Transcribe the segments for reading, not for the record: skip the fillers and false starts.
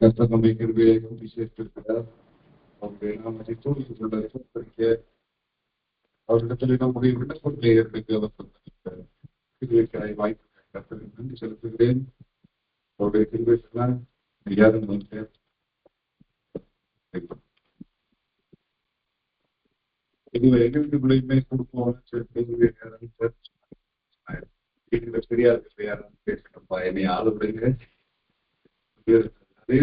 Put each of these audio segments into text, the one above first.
கர்த்தர் நம்மை கிருபையை கூட்டி சேர்த்திருக்கிறார். அவருடைய நாமத்தை தூக்கி சொல்ல அவரிடத்தில் நம்முடைய விண்ணப்பங்களை ஏற்படுத்தி அவர் கிருபைக்காய் வாய்ப்பு கர்த்தருக்கு நன்றி செலுத்துகிறேன். அவருடைய கிருபைக்கெல்லாம் யாரும் இதுல எங்க வீட்டுக்குள்ளேயுமே குடும்பம் பெரியார் யாரும் பேசணும்பா என்னை ஆள விடுங்க. அதே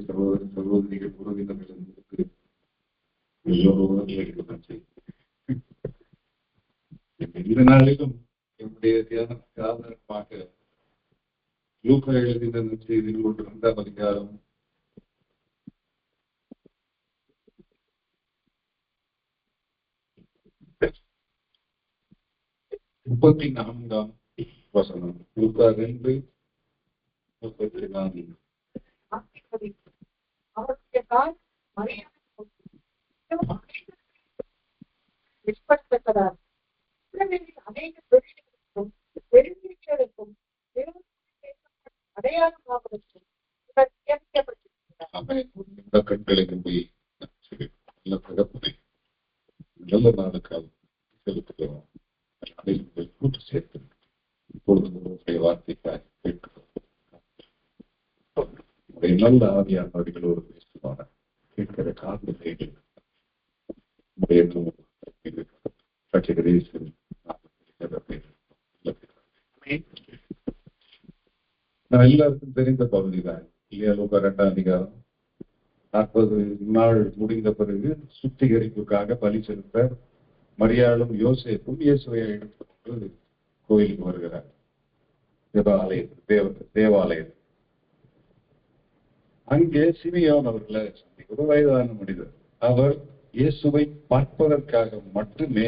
சகோதரன் சகோதரிகள் உறவினர்களுக்கு இந்த நாளிலும் என்னுடைய தியானத்துக்கு ஆதாரமாக லூக்கா எழுதின செய்தியில் 1 அதிகாரம் 34 வசனம். லூக்கா 2:34. கண்களை நம்பி நல்ல தகப்பனை நல்ல நாளுக்காக செலுத்துகிறோம். கூட்டு சேர்த்து இப்பொழுது உங்களுடைய வார்த்தைக்காக கேட்கிறோம். நல்ல ஆவியானவர்களோடு பேசுவாங்க. கேட்கிற காதல் எல்லாருக்கும் தெரிந்த பகுதிதான் இல்லையா? லூக்கா 2 அதிகாரம் 40 நாள் முடிந்த பிறகு சுத்திகரிப்புக்காக பலி செலுத்த மரியாளும் யோசேப்பும் இயேசுவை எடுத்துக்கொண்டு கோயிலுக்கு வருகிறார். தேவாலயத்தில் அங்கே சிமியோன் அவர்களை ஒரு வயதான மனிதர். அவர் இயேசுவை பார்ப்பதற்காக மட்டுமே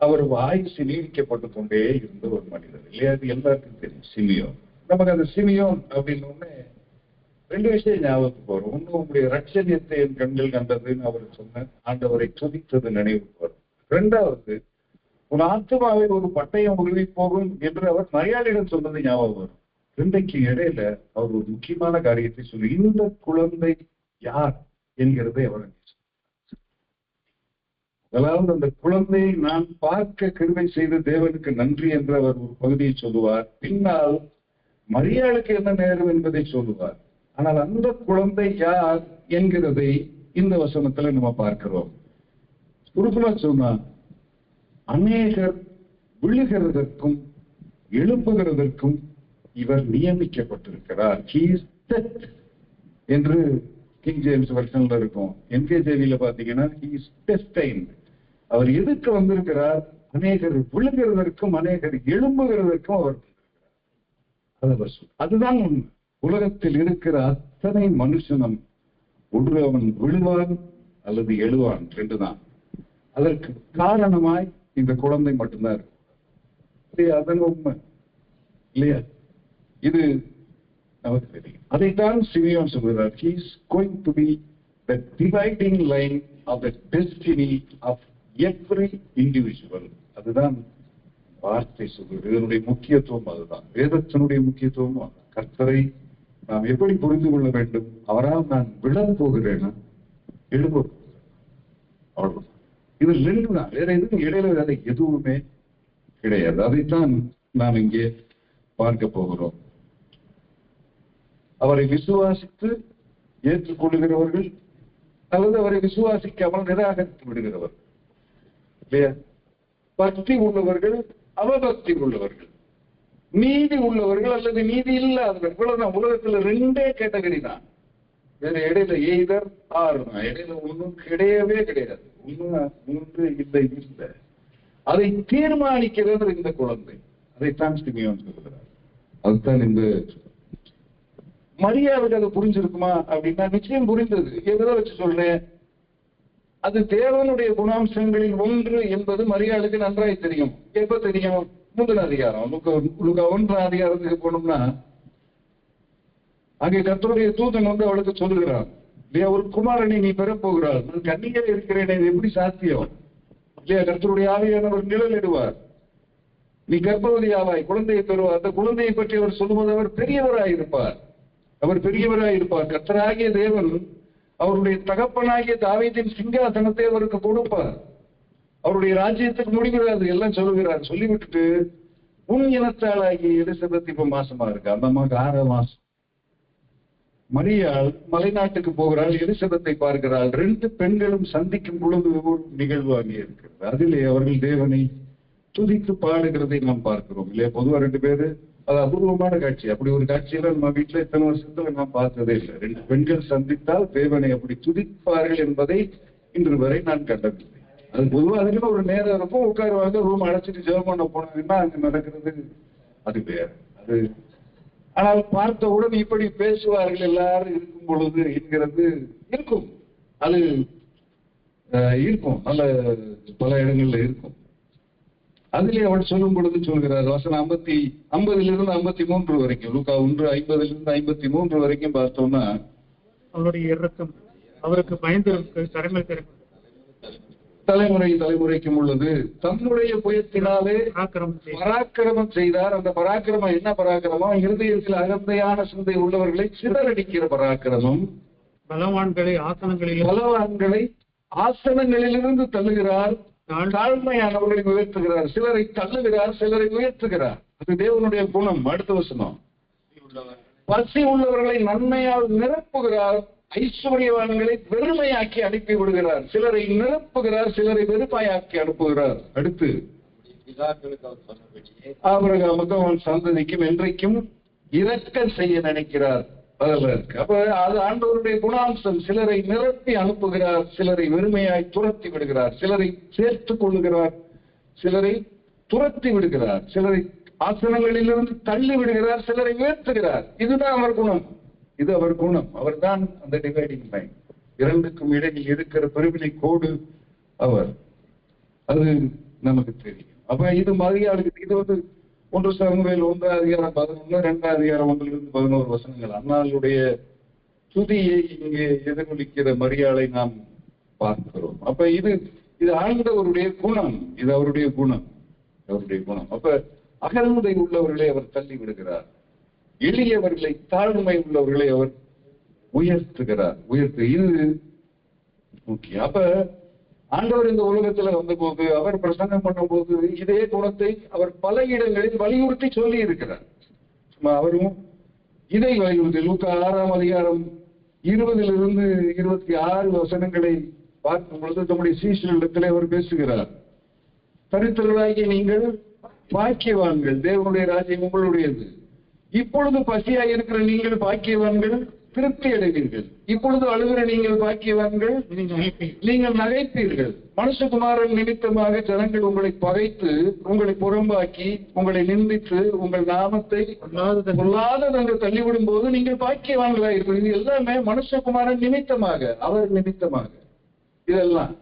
அவர் ஆயுசு நீடிக்கப்பட்டு கொண்டே இருந்த ஒரு மனிதர் இல்லையா? அது எல்லாருக்கும் தெரியும் சிமியோன். நமக்கு அந்த சிமியோன் அப்படின்னு 2 விஷயம் ஞாபகத்துக்கு வரும். ஒண்ணு, உங்களுடைய ரட்சணியத்தை என் கண்கள் கண்டதுன்னு அவர் சொன்ன ஆண்டவரை துதித்தது நினைவுக்கு வரும். 2வது, உன் ஆத்மாவை ஒரு பட்டயம் உருவி போகும் என்று அவர் மரியாதையிடம் சொன்னது ஞாபகம் வரும். 2க்கு இடையில அவர் ஒரு முக்கியமான காரியத்தை சொல்லி, இந்த குழந்தை யார் என்கிறதை அவர் அதாவது அந்த குழந்தையை நான் பார்க்க கிருபை செய்த தேவனுக்கு நன்றி என்று அவர் ஒரு பகுதியை சொல்லுவார். பின்னால் மரியாளுக்கு என்ன நேரம் என்பதை சொல்லுவார். ஆனால் அந்த குழந்தை யார் என்கிறதை இந்த வசனத்துல நம்ம பார்க்கிறோம். சுருக்கமா சொன்னா, அநேகர் விழுகிறதற்கும் எழுப்புகிறதற்கும் இவர் நியமிக்கப்பட்டிருக்கிறார். என்று கிங் ஜேம்ஸ் வெர்ஷன்ல இருக்கும். NKJV பாத்தீங்கன்னா அவர் எதுக்கு வந்திருக்கிறார்? அநேகர் விழுகிறதற்கும் அநேகர் எழும்புகிறதற்கும் அவர். அதுதான் உண்மை. உலகத்தில் இருக்கிற அத்தனை மனுஷனும் ஒன்று அவன் விழுவான் அல்லது எழுவான், 2 தான். அதற்கு காரணமாய் இந்த குழந்தை மட்டும்தான் இருக்கு இல்லையா? அதன் உண்மை இல்லையா? இது நமக்கு தெரியும். அதைத்தான் சிமியோன் சொல்கிறார். He is going to be the dividing line of the destiny of every individual. அதுதான் வார்த்தை சொல்கிறது. இதனுடைய முக்கியத்துவம் அதுதான். வேதத்தினுடைய முக்கியத்துவம் கர்த்தரை நாம் எப்படி புரிந்து கொள்ள வேண்டும்? அவரால் நான் விழப் போகிறேன்னா எழுப்ப அவ்வளவு. இது 2 தான். வேற எதுவும் இடையில வேற எதுவுமே கிடையாது. அதைத்தான் நாம் இங்கே பார்க்க போகிறோம். அவரை விசுவாசித்து ஏற்றுக்கொள்ளுகிறவர்கள் அல்லது அவரை விசுவாசிக்காமல் நிராகரித்து விடுகிறவர் இல்லையா? பக்தி உள்ளவர்கள், அவபக்தி உள்ளவர்கள், நீதி உள்ளவர்கள் அல்லது நீதி இல்லாதவர்கள். இவ்வளவுதான். உலகத்துல 2 கேட்டகரி தான். வேற இடையில எய்தர் ஆர் தான். இடையில ஒன்றும் கிடையவே கிடையாது. 3 இல்லை. அதை தீர்மானிக்கிறது இந்த குழந்தை. அதைத்தான் சிமியோன் சொல்கிறார். அதுதான் இந்த மரியாதைக்கு அது புரிஞ்சிருக்குமா அப்படின்னா நிச்சயம் புரிந்தது. எதை வச்சு சொல்றேன்? அது தேவனுடைய குணாம்சங்களில் ஒன்று என்பது மரியாதைக்கு நன்றாய் தெரியும். எப்ப தெரியும்? 3 அதிகாரம் லூக்கா 1 அதிகாரத்துக்கு போனோம்னா, அங்கே கர்த்தருடைய தூதன் அவளுக்கு சொல்லுகிறான், இல்லையா? ஒரு குமாரனை நீ பெறப்போகிறாள், நான் கன்னியா இருக்கிறேன், இது எப்படி சாத்தியம்? இல்லையா? கர்த்தருடைய ஆவியானவர் நிழலிடுவார், நீ கர்ப்பவதியாவாய் குழந்தையை பெறுவார். அந்த குழந்தையை பற்றி அவர் சொல்லும்போது அவர் பெரியவராயிருப்பார், அவர் பெரியவராயிருப்பார். கர்த்தராகிய தேவன் அவருடைய தகப்பனாகிய தாவீதின் சிங்காசனத்தை அவருக்கு கொடுப்பார். அவருடைய ராஜ்யத்துக்கு முடிகிறாது எல்லாம் சொல்லுகிறார். சொல்லிவிட்டுட்டு உன் இனத்தாளாகிய எலிசபெத் இப்ப மாசமா இருக்கு. அந்த அம்மாவுக்கு 6 மாசம். மரியாள் மலைநாட்டுக்கு போகிறாள், எலிசபெத்தை பார்க்கிறாள். 2 பெண்களும் சந்திக்கும் பொழுது ஒரு நிகழ்வு அங்கே இருக்கிறது. அதிலே அவர்கள் தேவனை துதித்து பாடுகிறதை நாம் பார்க்கிறோம் இல்லையா? பொதுவா 2 பேரு, அது அபூர்வமான காட்சி. அப்படி ஒரு காட்சியெல்லாம் நம்ம வீட்டுல இத்தனை வருஷத்துல நான் பார்த்ததே இல்லை. 2 பெண்கள் சந்தித்தால் தேவனை அப்படி துதிப்பார்கள் என்பதை இன்று வரை நான் கண்டதில்லை. அது பொதுவாக அதுக்குன்னு ஒரு நேரம் இருக்கும், உட்காருவாங்க, ரூம் அடைச்சிட்டு ஜெபம் பண்ண போனதுன்னா அங்க நடக்கிறது அது வேறு. அது ஆனால் பார்த்தவுடன் இப்படி பேசுவார்கள் எல்லாரும் இருக்கும் பொழுது என்கிறது இருக்கும். அது இருக்கும், நல்ல பல இடங்கள்ல இருக்கும். அதிலே அவள் சொல்லும் பொழுது சொல்கிறார், வசனம் 50 53 வரைக்கும், லூக்கா 1:50 53 வரைக்கும் பார்த்தோம்னா, அவருடைய இரக்கம் அவருக்கு பயந்திருக்கு தலைமுறைக்கும் உள்ளது. தன்னுடைய புயத்தினாலே பராக்கிரமம் செய்தார். அந்த பராக்கிரமம் என்ன பராக்கிரமம்? இருதயத்தில் அகந்தையான சிந்தை உள்ளவர்களை சிதறடிக்கிற பராக்கிரமம். பலவான்களை ஆசனங்களிலிருந்து தள்ளுகிறார், தாழ்மையானவர்களை உயர்த்துகிறார். சிலரை தள்ளுகிறார், சிலரை உயர்த்துகிறார். அது தேவனுடைய குணம். அடுத்த வசனம், பசி உள்ளவர்களை நன்மையால் நிரப்புகிறார், ஐஸ்வர்யவான்களை வெறுமையாக்கி அனுப்பி விடுகிறார். சிலரை நிரப்புகிறார், சிலரை வெறுமையாக்கி அனுப்புகிறார். அடுத்து, ஆபிரகாமுக்கு அவன் சந்ததிக்கும் என்றைக்கும் இரக்கம் செய்ய நினைக்கிறார். அதெல்லாம் இருக்கு. அப்ப அது ஆண்டவருடைய குணாம்சம். சிலரை நிரப்பி அனுப்புகிறார், சிலரை வெறுமையாய் துரத்தி விடுகிறார். சிலரை சேர்த்துக் கொள்ளுகிறார், சிலரை துரத்தி விடுகிறார். சிலரை ஆசனங்களிலிருந்து தள்ளி விடுகிறார், சிலரை உயர்த்துகிறார். இதுதான் அவர் குணம். இது அவர் குணம். அவர் தான் அந்த டிவைடிங் லைன், 2க்கும் இடையில் இருக்கிற பிரிவினை கோடு அவர். அது நமக்கு தெரியும். அப்ப இது மரியாளுக்கு இது 1 சாமுவேல் 1:11, 2:1-11 வசனங்கள். அன்னாளுடைய துதியை இங்கே எதிரொலிக்கிற மரியாளை நாம் பார்க்கிறோம். அப்ப இது ஆண்டவருடைய குணம், இது அவருடைய குணம், அவருடைய குணம். அப்ப அகந்தை உள்ளவர்களை அவர் தள்ளி விடுகிறார், எளியவர்களை தாழ்மை உள்ளவர்களை அவர் உயர்த்துகிறார். இது முக்கியம். அப்ப ஆண்டவர் இந்த உலகத்துல வந்தபோது, அவர் பிரசங்கம் பண்ணும் போது இதே குணத்தை அவர் பல இடங்களில் வலியுறுத்தி சொல்லி இருக்கிறார். அவரும் இதை வலியுறுத்தி லூக்கா 6:20-26 வசனங்களை பார்க்கும் பொழுது தம்முடைய சீஷர்களிடத்திலே அவர் பேசுகிறார். தரித்திரராகிய நீங்கள் பாக்கியவான்கள், தேவனுடைய ராஜ்யம் உங்களுடையது. இப்பொழுது பசியாய் இருக்கிற நீங்கள் பாக்கியவான்கள், திருப்தி அடைவீர்கள். இப்பொழுது அழுகிற நீங்கள் பாக்கியவான்கள், நீங்கள் நகைப்பீர்கள். மனுஷகுமாரன் நிமித்தமாக ஜனங்கள் உங்களை பகைத்து, உங்களை புறம்பாக்கி, உங்களை நிந்தித்து, உங்கள் நாமத்தை பொல்லாததென்று தள்ளிவிடும் போது நீங்கள் பாக்கியவான்களாயிருப்பீர்கள். இது எல்லாமே மனுஷகுமாரன் நிமித்தமாக, அவர் நிமித்தமாக. இதெல்லாம்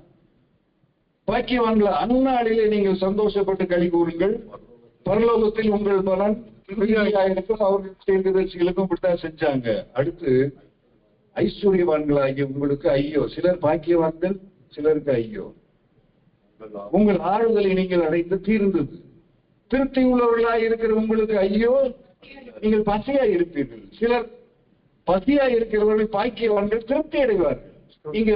பாக்கியவான்கள். அந்நாளிலே நீங்கள் சந்தோஷப்பட்டு களி கூறுங்கள், பரலோகத்தில் உங்கள் பலன் இருக்கும். அவர்கள் தீர்க்கதரிசிகளுக்கும் இப்படித்தான் செஞ்சாங்க. அடுத்து, ஐஸ்வர்யவான்களாகிய உங்களுக்கு ஐயோ. சிலர் பாக்கியவான்கள், சிலருக்கு ஐயோ. உங்கள் ஆறுதலை நீங்கள் அடைந்து தீர்ந்தது. திருப்தி உள்ளவர்களாய் இருக்கிற உங்களுக்கு ஐயோ, நீங்கள் பசியாய் இருப்பீர்கள். சிலர் பசியாய் இருக்கிறவர்கள் பாக்கியவான்கள், திருப்தி அடைவார்கள். இங்க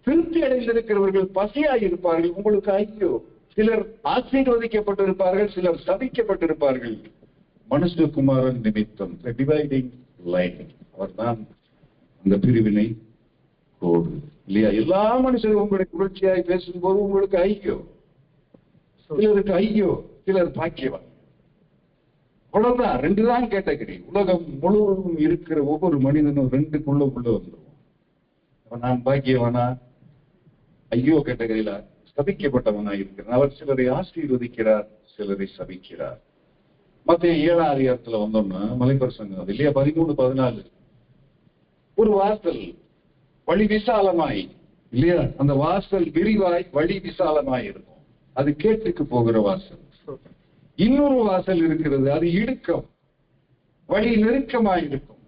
திருப்தி அடைந்திருக்கிறவர்கள் பசியாய் இருப்பார்கள், உங்களுக்கு ஐயோ. சிலர் ஆசீர்வதிக்கப்பட்டிருப்பார்கள், சிலர் சபிக்கப்பட்டிருப்பார்கள். மனுஷகுமாரன் நிமித்தம், டிவைடிங் லைன், அவர் தான் அந்த பிரிவினை கோடு இல்லையா? எல்லா மனுஷரும் உங்களுடைய புரட்சியாய் பேசும்போது உங்களுக்கு ஐயோ, சிலருக்கு ஐயோ, சிலர் பாக்கியவான். அவ்வளவுதான். 2 தான் கேட்டகரி. உலகம் முழுவதும் இருக்கிற ஒவ்வொரு மனிதனும் 2க்குள்ள வந்துருவோம். நான் பாக்கியவானா, ஐயோ கேட்டகரியில சபிக்கப்பட்டவனா இருக்கிறான். அவர் சிலரை ஆசீர்வதிக்கிறார், சிலரை சபிக்கிறார். மத்திய 7ஆம் அதிகாரத்துல வந்தோம்னா மலைப்பிரசங்கம் இல்லையா, 13-14, ஒரு வாசல் வழி விசாலமாய் இல்லையா, அந்த வாசல் விரிவாய் வழி விசாலமாய் இருக்கும், அது கேட்டுக்கு போகிற வாசல். இன்னொரு வாசல் இருக்கிறது, அது இடுக்கம், வழி நெருக்கமாய் இருக்கும்.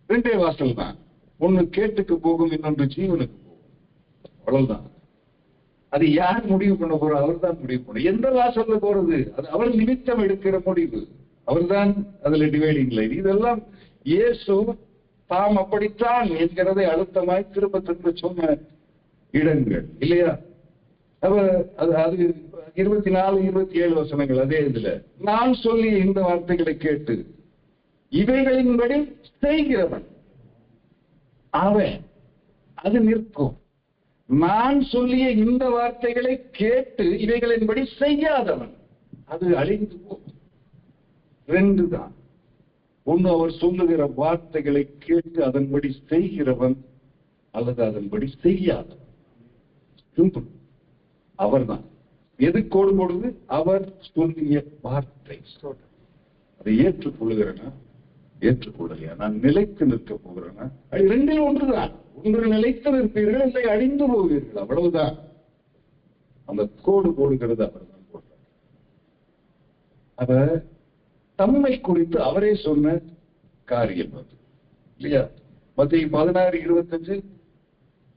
2 வாசல் தான். ஒண்ணு கேட்டுக்கு போகும், இன்னொன்று ஜீவனுக்கு போகும். அவ்வளவுதான். அது யார் முடிவு பண்ண போறோம்? அவர் தான் முடிவு பண்ண. எந்த வாசல்ல போறது அது அவர் நிமித்தம் எடுக்கிற முடிவு. அவர்தான் அதுல டிவைடிங் லைன். இதெல்லாம் இயேசு தாம் அப்படித்தான் என்கிறதை அழுத்தமாய் திரும்ப திரும்ப சொன்ன இடங்கள் இல்லையா? அது 24, 27 வசனங்கள். அதே இதுல நான் சொல்லி இந்த வார்த்தைகளை கேட்டு இவைகளின்படி செய்கிறவன் அவன், அது நிற்கும். நான் சொல்லிய இந்த வார்த்தைகளை கேட்டு இவைகளின்படி செய்யாதவன் அது அழிந்து போகும். ரெண்டு தான். ஒண்ணு, அவர் சொல்லுகிற வார்த்தைகளை கேட்டு அதன்படி செய்கிறவன், அல்லது அதன்படி செய்யாதவன். சிம்பிள். அவர்தான். எது கோடு போடுது? அவர் சொல்லிய வார்த்தை. அதை ஏற்றுக்கொள்ளுகிறேன்னா ஏற்றுக்கொள்ளலையா? நான் நிலைத்து நிற்க போகிறேன்னா? அது ரெண்டில் ஒன்றுதான். ஒன்று நிலைத்து நிற்பீர்கள், இல்லை அழிந்து போவீர்கள். அவ்வளவுதான். அந்த கோடு போடுகிறது அவர்தான் போடுறார். அவ தம்மை குறித்து அவரே சொன்ன காரியம் அது இல்லையா? மத்திய 16:25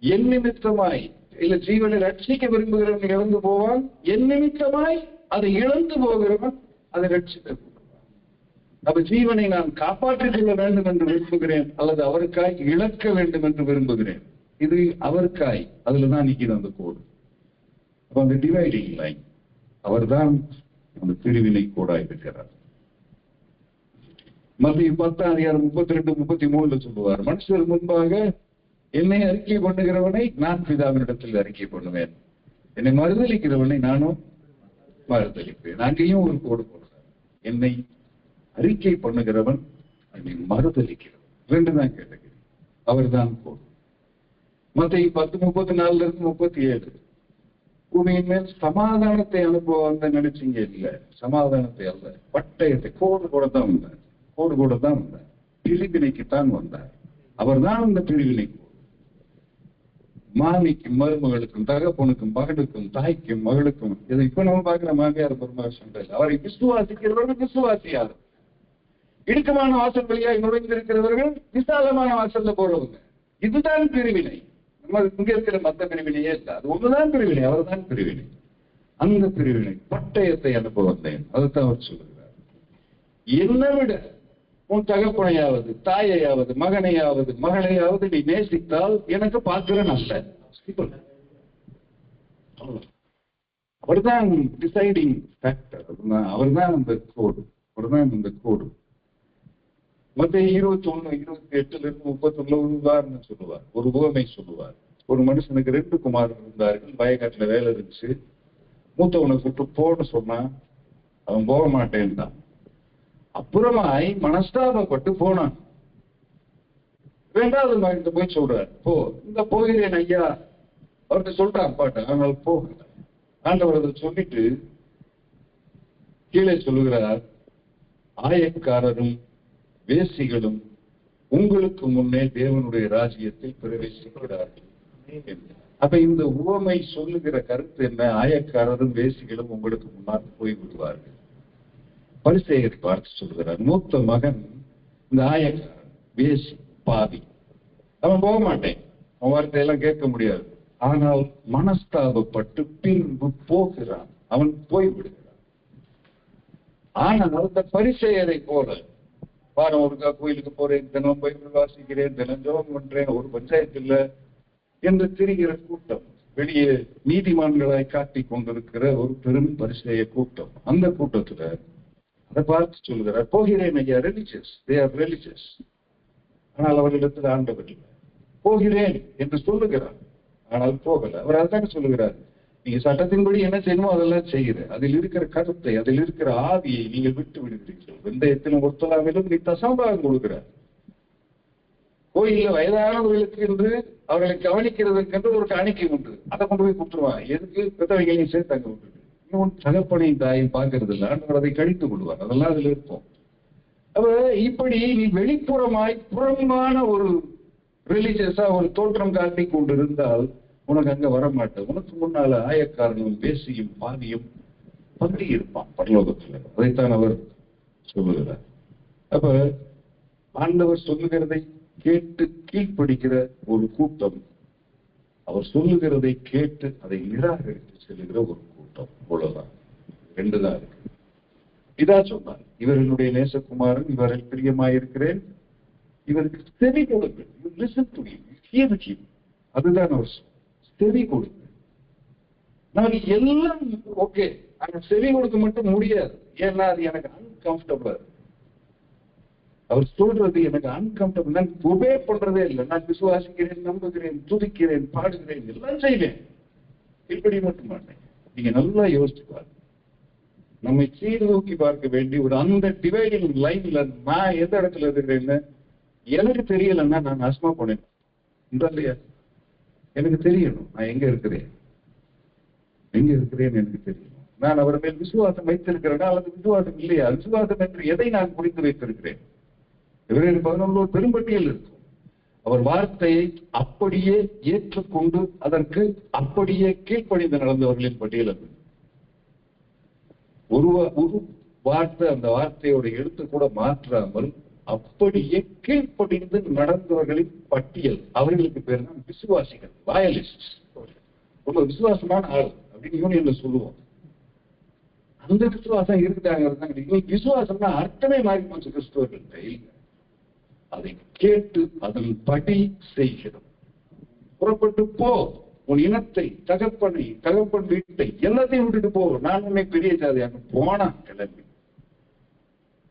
என் நிமித்தமாய் இல்ல ஜீவனை ரட்சிக்க விரும்புகிறவன் இழந்து போவான், என் நிமித்தமாய் அதை இழந்து போகிறவன் அதை ரட்சிக்க. அப்ப ஜீவனை நான் காப்பாற்றிக் கொள்ள வேண்டும் என்று விரும்புகிறேன், அல்லது அவருக்காய் இழக்க வேண்டும் என்று விரும்புகிறேன். இது அவருக்காய். அதுலதான் நிற்கிது அந்த கோடு. அப்ப அந்த டிவைடிங் லைன் அவர் தான் அந்த பிரிவினை கோடாய் இருக்கிறார். மத்திய 10:32-33 சொல்லுவார், மனுஷர் முன்பாக என்னை அறிக்கை பண்ணுகிறவனை நான் பிதாவினிடத்தில் அறிக்கை பண்ணுவேன், என்னை மறுதலிக்கிறவனை நானும் மறுதலிப்பேன். அங்கேயும் ஒரு கோடு போடுறார். என்னை அறிக்கை பண்ணுகிறவன், என்னை மறுதலிக்கிறவன். ரெண்டு தான் கேட்டது. அவர் தான் கோடு. மத்திய 10:34-37 பூமியின் மேல் சமாதானத்தை அனுப்ப வந்த நினைச்சீங்க. இல்ல, சமாதானத்தை அல்ல, பட்டயத்தை. கோடு கூட தான் வந்தார். கோடு கூட தான் வந்தார். பிரிவினைக்குத்தான் வந்தார். அவர் தான் அந்த பிரிவினை. மாமிக்கும் மருமகளுக்கும், தகப்பனுக்கும் மகனுக்கும், தாய்க்கும் மகளுக்கும். இதை இப்ப நம்ம பார்க்கிற மாமியார் மருமகள் சண்டை. அவரை விசுவாசிக்கிறவர்கள் விசுவாசியார். இடுக்கமான வாசல் வழியாக நுழைந்திருக்கிறவர்கள் விசாலமான வாசல்ல போறவங்க. இதுதான் பிரிவினை. நம்ம இங்க இருக்கிற மத்த பிரிவினையே இல்லை. அது ஒண்ணுதான் பிரிவினை. அவர் தான் பிரிவினை. அந்த பிரிவினை பட்டயத்தை அனுப்ப வந்தேன். அதுதான் அவர் சொல்லுகிறார். என்னை விட உன் தகப்பனையாவது, தாயையாவது, மகனையாவது, மகளையாவது நீ நேசித்தால் எனக்கு பார்க்கிறேன் அல்ல. அவர்தான் டிசைடிங் ஃபேக்டர். அவர்தான் அந்த கோடு. அவர்தான் அந்த கோடு. மத்திய 21:28-31 ஒரு உதாரணம் சொல்லுவார். ஒரு உவமை சொல்லுவார். ஒரு மனுஷனுக்கு 2 குமாரர்கள் இருந்தார்கள். வயக்காட்டுல வேலை இருந்துச்சு. மூத்தவனை கூப்பிட்டு போன்னு சொன்னா அவன் போக மாட்டேன்தான். அப்புறமாய் மனஸ்தாபப்பட்டு போனான். 2வது மகன்கிட்ட போய் சொல்றார், போ. இந்த போகிறேன் ஐயா. அவர்கிட்ட சொல்றான் பாட்ட, ஆனால் போகல. ஆண்டவர் அதை சொல்லிட்டு கீழே சொல்லுகிறார், ஆயக்காரரும் வேசிகளும் உங்களுக்கு முன்னே தேவனுடைய ராஜ்யத்தில் பிரவேசிக்கிறார்கள். அப்ப இந்த உவமை சொல்லுகிற கருத்து என்ன? ஆயக்காரரும் வேசிகளும் உங்களுக்கு முன்னால் போய் விடுவார்கள். பரிசேயரை பார்த்து சொல்கிறார், மூத்த மகன் இந்த ஆயக்காரன், வேசி, பாவி. அவன் போக மாட்டேன், அவன் வார்த்தையெல்லாம் கேட்க முடியாது. ஆனால் மனஸ்தாபப்பட்டு பின்பு போகிறான். அவன் போய் விடுகிறான். ஆனால் அந்த பரிசேயரை போல, வாரம் ஒருக்கா கோயிலுக்கு போறேன், தினம் போய் வாசிக்கிறேன், தினம் ஜெபம் பண்றேன், ஒரு பஞ்சாயத்து இல்ல என்று திரிகிற கூட்டம், வெளியே நீதிமான்களாய் காட்டிக் கொண்டிருக்கிற ஒரு பெரும் பரிசேய கூட்டம். அந்த கூட்டத்துல அதை பார்த்து சொல்லுகிறார், போகிறேன் ஐயா. Religious, they are religious. ஆனால் அவரிடத்தில் ஆண்டவர் இல்லை. போகிறேன் என்று சொல்லுகிறார், ஆனால் போகல. அவர் அதுதான் சொல்லுகிறார், நீங்க சட்டத்தின்படி என்ன செய்யணுமோ அதெல்லாம் செய்கிற, அதில் இருக்கிற கருத்தை, அதில் இருக்கிற ஆவியை நீங்கள் விட்டு விடுகிறீர்கள். வெந்தயத்திலும் ஒத்தலாவிலும் நீ தசமபாகம் கொடுக்கிறார். கோயில்ல வயதானவர்களுக்கு என்று அவர்களை கவனிக்கிறதுக்கென்று ஒரு காணிக்கை உண்டு. அதை கொண்டு போய் கொடுத்துருவான். எதுக்கு? பெற்றவைகளையும் சேர்த்து அங்க விட்டுட்டு இன்னும் தகப்பனையும் தாயும் பார்க்கறது இல்லை. ஆண்டவர் அதை கழித்து கொள்வார். அதெல்லாம் அதுல இருக்கும். அப்ப இப்படி நீ வெளிப்புறமாய் புறமான ஒரு ரிலீஜியஸா ஒரு தோற்றம் காட்டி கொண்டிருந்தால் உனக்கு அங்க வரமாட்டேன். உனக்கு முன்னால ஆயக்காரனும் பேசியும் பாவியும் பந்தி இருப்பான் பரலோகத்துல. அதைத்தான் அவர் சொல்லுகிறார். அப்ப ஆண்டவர் சொல்லுகிறதை கேட்டு கீழ்ப்படிக்கிற ஒரு கூட்டம், அவர் சொல்லுகிறதை கேட்டு அதை நிராகரித்து செல்லுகிற ஒரு கூட்டம். அவ்வளவுதான். ரெண்டு தான் இருக்கு. இதா சொன்னார், இவர் என்னுடைய நேசகுமாரன், இவரில் பிரியமாயிருக்கிறேன், இவருக்கு செவி கொடுங்கள். அதுதான் அவர் செவி கொடுங்க. நமக்கு எல்லாம் ஓகே, ஆனா செவி கொடுக்க மட்டும் முடியாது. ஏன்னா அது எனக்கு அன்கம்ஃபர்டபுளா இருக்கு. அவர் சொல்றது எனக்கு அன்கம்ஃபர்டபுள். நான் ஒபே பண்றதே இல்லை. நான் விசுவாசிக்கிறேன், நம்புகிறேன், துதிக்கிறேன், பாடுகிறேன், எல்லாம் செய்வேன், இப்படி மட்டும் மாட்டேன். நீங்க நல்லா யோசிச்சு பாருங்க. நம்மை சீர்தூக்கி பார்க்க வேண்டி ஒரு அந்த டிவைடிங் லைன்ல நான் எந்த இடத்துல இருக்கிறேன்னு எனக்கு தெரியலன்னா நான் நாசமா போனேன் இல்லையா? எனக்கு தெரியணும் நான் எங்க இருக்கிறேன் எனக்கு தெரியணும். நான் அவர் மேல் விசுவாசம் வைத்திருக்கிறேன்னா அல்லது விசுவாசம் இல்லையா? விசுவாசம் என்று எதை நான் புரிந்து வைத்திருக்கிறேன்? இவரில் 11 பெரும்பட்டியல் இருக்கும். அவர் வார்த்தையை அப்படியே ஏற்றுக்கொண்டு அதற்கு அப்படியே கீழ்ப்படிந்து நடந்தவர்களின் பட்டியல் அது. ஒரு வார்த்தை அந்த வார்த்தையோட எழுத்து கூட மாற்றாமல் அப்படியே கீழ்ப்படிந்து நடந்தவர்களின் பட்டியல். அவர்களுக்கு பேர் தான் விசுவாசிகள், லாயலிஸ்ட். ரொம்ப விசுவாசமான ஆள் அப்படின்னு யூனியன்ல சொல்லுவோம். அந்த விசுவாசம் இருக்குதாங்க. விசுவாசம்னா அர்த்தமே மாறி போச்சு கிறிஸ்தவர்கள். அதை கேட்டு அதன் படி செய்கிறோம். புறப்பட்டு போ, உன் இனத்தை, தகப்பனை, தகப்பன் வீட்டை எல்லாத்தையும் விட்டுட்டு போ, நான் உன்னை பெரிய ஜாதியாக போனான். கிளம்பி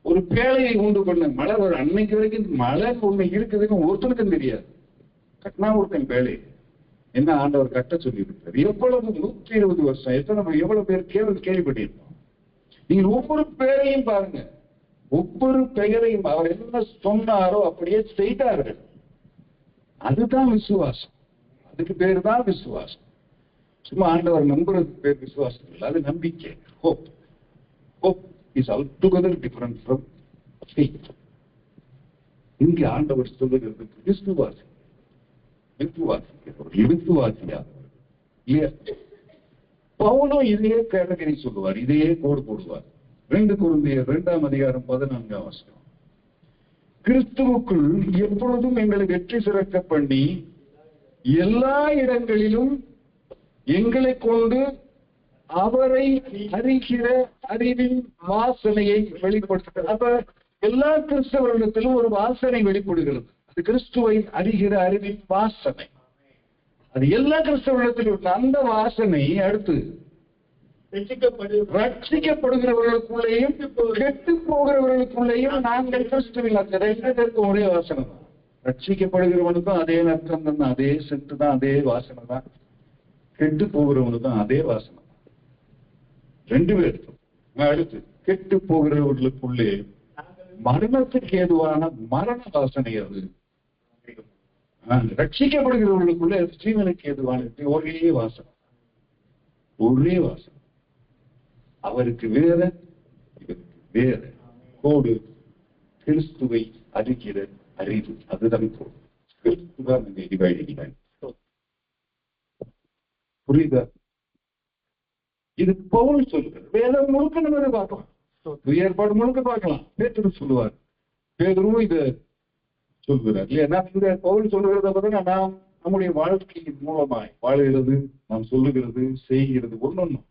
ஒரு பேழையை உண்டு பண்ண மழை வரும். அன்னைக்கு வரைக்கும் மழை ஒண்ணு இருக்குதுன்னு ஒருத்தருக்கும் தெரியாது. கட்டினா ஒருத்தன் பேழை என்ன ஆண்டவர் கட்ட சொல்லி இருக்காரு. எவ்வளவு 120 வருஷம் எவ்வளவு பேர் கேள்விப்பட்டிருக்கோம். நீங்கள் ஒவ்வொரு பேரையும் பாருங்க, ஒவ்வொரு பெயரையும் அவர் என்ன சொன்னாரோ அப்படியே செய்தார்கள். அதுதான் விசுவாசம். அதுக்கு பேர் தான் விசுவாசம். சும்மா ஆண்டவர் நம்புறதுக்கு பேர் விசுவாசம் இல்லை, அது நம்பிக்கை. Hope. Hope is altogether different from faith. இங்கே ஆண்டவர் சொல்லுகிறதுக்கு விசுவாசி, விசுவாசியா இல்லையா? பவுலும் இதையே கேட்டகரி சொல்லுவார், இதையே கோடு போடுவார். 2 கொரிந்தியர் 2ஆம் அதிகாரம் 14ஆம் வசனம். கிறிஸ்துவுக்குள் எப்பொழுதும் எங்களை வெற்றி சிறக்க பண்ணி எல்லா இடங்களிலும் எங்களை கொண்டு அவரை அறிகிற அறிவின் வாசனையை வெளிப்படுத்த. அப்ப எல்லா கிறிஸ்தவர்களிடத்திலும் ஒரு வாசனை வெளிப்படுகிறது. அது கிறிஸ்துவை அறிகிற அறிவின் வாசனை. அது எல்லா கிறிஸ்தவர்களிடத்திலும் அந்த வாசனை அடுத்து ரட்சிக்கப்படுகிறவர்களுக்குள்ளேயும் கெட்டு போகிறவர்களுக்குள்ளேயும் நாங்கள் கிறிஸ்துவில் அந்த 2 பேருக்கும் ஒரே வாசனை தான். ரட்சிக்கப்படுகிறவனுக்கும் அதே அர்த்தம் தான், அதே சென்று தான், அதே வாசனை தான். கெட்டு போகிறவனுக்கும் அதே வாசனை தான். 2 பேருக்கும். அடுத்து கெட்டு போகிறவர்களுக்குள்ளே மரணத்துக்கு ஏதுவான மரண வாசனை. அது ரட்சிக்கப்படுகிறவர்களுக்குள்ளே ஜீவனுக்கு ஏதுவான ஒரே வாசனை, ஒரே வாசனை. அவருக்கு வேற, இவருக்கு வேற கோடு. கிறிஸ்துவை அறிகிற அறிவு, அதுதான் கோடு. கிறிஸ்துதான் டிவைடிங். புரியுதா? இது பவுல் சொல்லுகிறது. வேதம் முழுக்க நம்ம பார்க்கலாம், ஏற்பாடு முழுக்க பார்க்கலாம். பேதுரு சொல்லுவார், பேதுருவும் இதை சொல்கிறார் இல்லையா? இந்த பவுல் சொல்லுகிறத பார்த்தா நாம் நம்முடைய வாழ்க்கையின் மூலமாய் வாழுகிறது, நாம் சொல்லுகிறது, செய்கிறது ஒன்னொன்னும்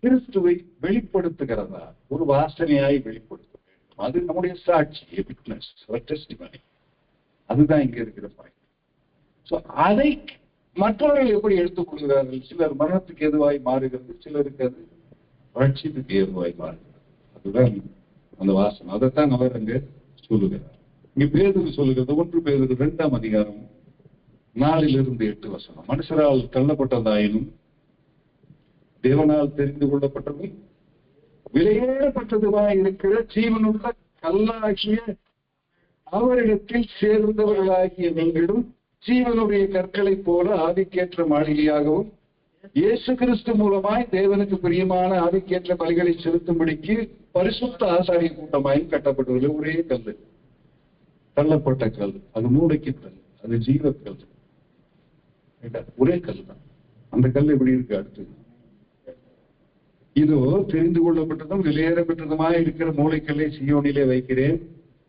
கிறிஸ்துவை வெளிப்படுத்துகிறதா, ஒரு வாசனையாய் வெளிப்படுத்த வேண்டும். அது நம்முடைய சாட்சி, விட்னஸ், டெஸ்டிமனி. அதுதான் இங்க இருக்கிற பாயிண்ட். சோ அதை மற்றவர்கள் எப்படி எடுத்துக்கொள்கிறார்கள்? சிலர் மரணத்துக்கு எதுவாய் மாறுகிறது, சிலருக்கு அது ரட்சிப்புக்கு ஏதுவாய் மாறுகிறது. அதுதான் அந்த வாசனை. அதைத்தான் அவர் அங்க சொல்லுகிறார். இங்க பேதுரு சொல்லுகிறது 1 பேதுரு 2ஆம் அதிகாரம் 4-8 வசனம். மனுஷரால் தள்ளப்பட்டதாயினும் தேவனால் தெரிந்து கொள்ளப்பட்டதும் விலையேறப்பட்டதுமாய் இருக்கிற ஜீவனுள்ள கல்லாகிய அவரிடத்தில் சேர்ந்தவர்களாகிய நீங்களும் ஜீவனுடைய கற்களை போல ஆவிக்கேற்ற மாளிகையாகவும் இயேசு கிறிஸ்து மூலமாய் தேவனுக்கு பிரியமான ஆவிக்கேற்ற பலிகளை செலுத்தும்படிக்கு பரிசுத்த ஆசாரிய கூட்டமாயும் கட்டப்பட்டுள்ள ஒரே கல், தள்ளப்பட்ட கல். அது மூளைக்கு கல், அது ஜீவக்கல். ஒரே கல் தான். அந்த கல் எப்படி இருக்கு? அடுத்து இதோ தெரிந்து கொள்ளப்பட்டதும் விலையேறப்பட்டதுமாய் இருக்கிற மூளைக்கல்லை சீயோனிலே வைக்கிறேன்,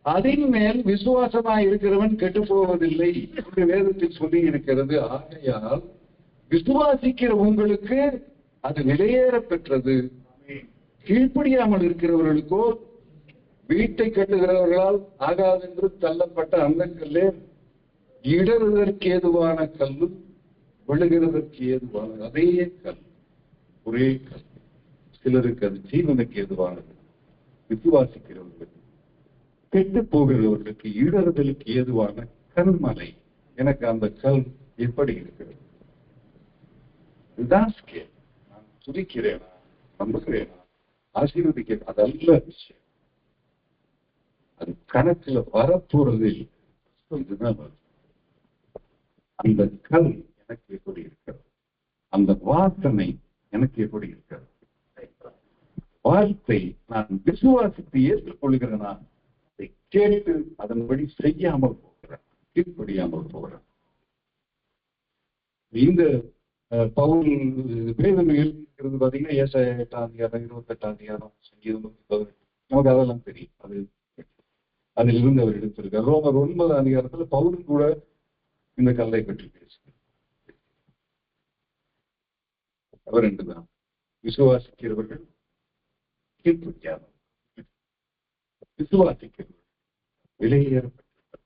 அதன் மேல் விசுவாசமாய் இருக்கிறவன் கெட்டு போவதில்லை என்று வேதத்தில் சொல்லி இருக்கிறது. ஆகையால் விசுவாசிக்கிற உங்களுக்கு அது நிலையேற பெற்றது. கீழ்ப்படியாமல் இருக்கிறவர்களுக்கோ வீட்டை கட்டுகிறவர்களால் ஆகாது என்று தள்ளப்பட்ட அந்த கல்லே இடறுவதற்கு ஏதுவான கல்லும் விழுகிறதற்கு ஏதுவான அதே கல், ஒரே கல். சிலருக்கு அது ஜீவனுக்கு ஏதுவானது, விசுவாசிக்கிறவர்களுக்கு. கெட்டு போகிறவர்களுக்கு இடறுதலுக்கு ஏதுவான கல்மலை. எனக்கு அந்த கல் எப்படி இருக்கிறது? இதுதான் ஸ்கேல். நான் துதிக்கிறேனா, நம்புகிறேனா, ஆசீர்வதிக்கிறேன், அதல்ல விஷயம். அது கணக்குல வரப்போறது. இதுதான் அந்த கல் எனக்கு எப்படி இருக்கிறது, அந்த வாசனை எனக்கு எப்படி இருக்கிறது. வார்த்தை நான் விசுவாசித்து ஏற்றுக்கொள்கிறேனா, அதை கேட்டு அதன்படி செய்யாமல் போகிறேன், கீழ்ப்படியாமல் போகிறேன். இந்த பவுல் வேதம் எழுதியிருக்கிறது பாத்தீங்கன்னா, ஏசாயா 8ஆம் அதிகாரம், 28ஆம் அதிகாரம், சங்கீதம் 118, நமக்கு அதெல்லாம் தெரியும். அதிலிருந்து அவர் எடுத்திருக்கார். ரோமர் 9ஆம் அதிகாரத்துல பவுல் கூட இந்த கல்லை பற்றி பேசுகிறார். அவர் என்றுதான் விசுவாசிக்கிறவர்கள் கீழ்ப்படியாமல், விசுவாசிக்கிறவர்கள் விலையேறப்பட்ட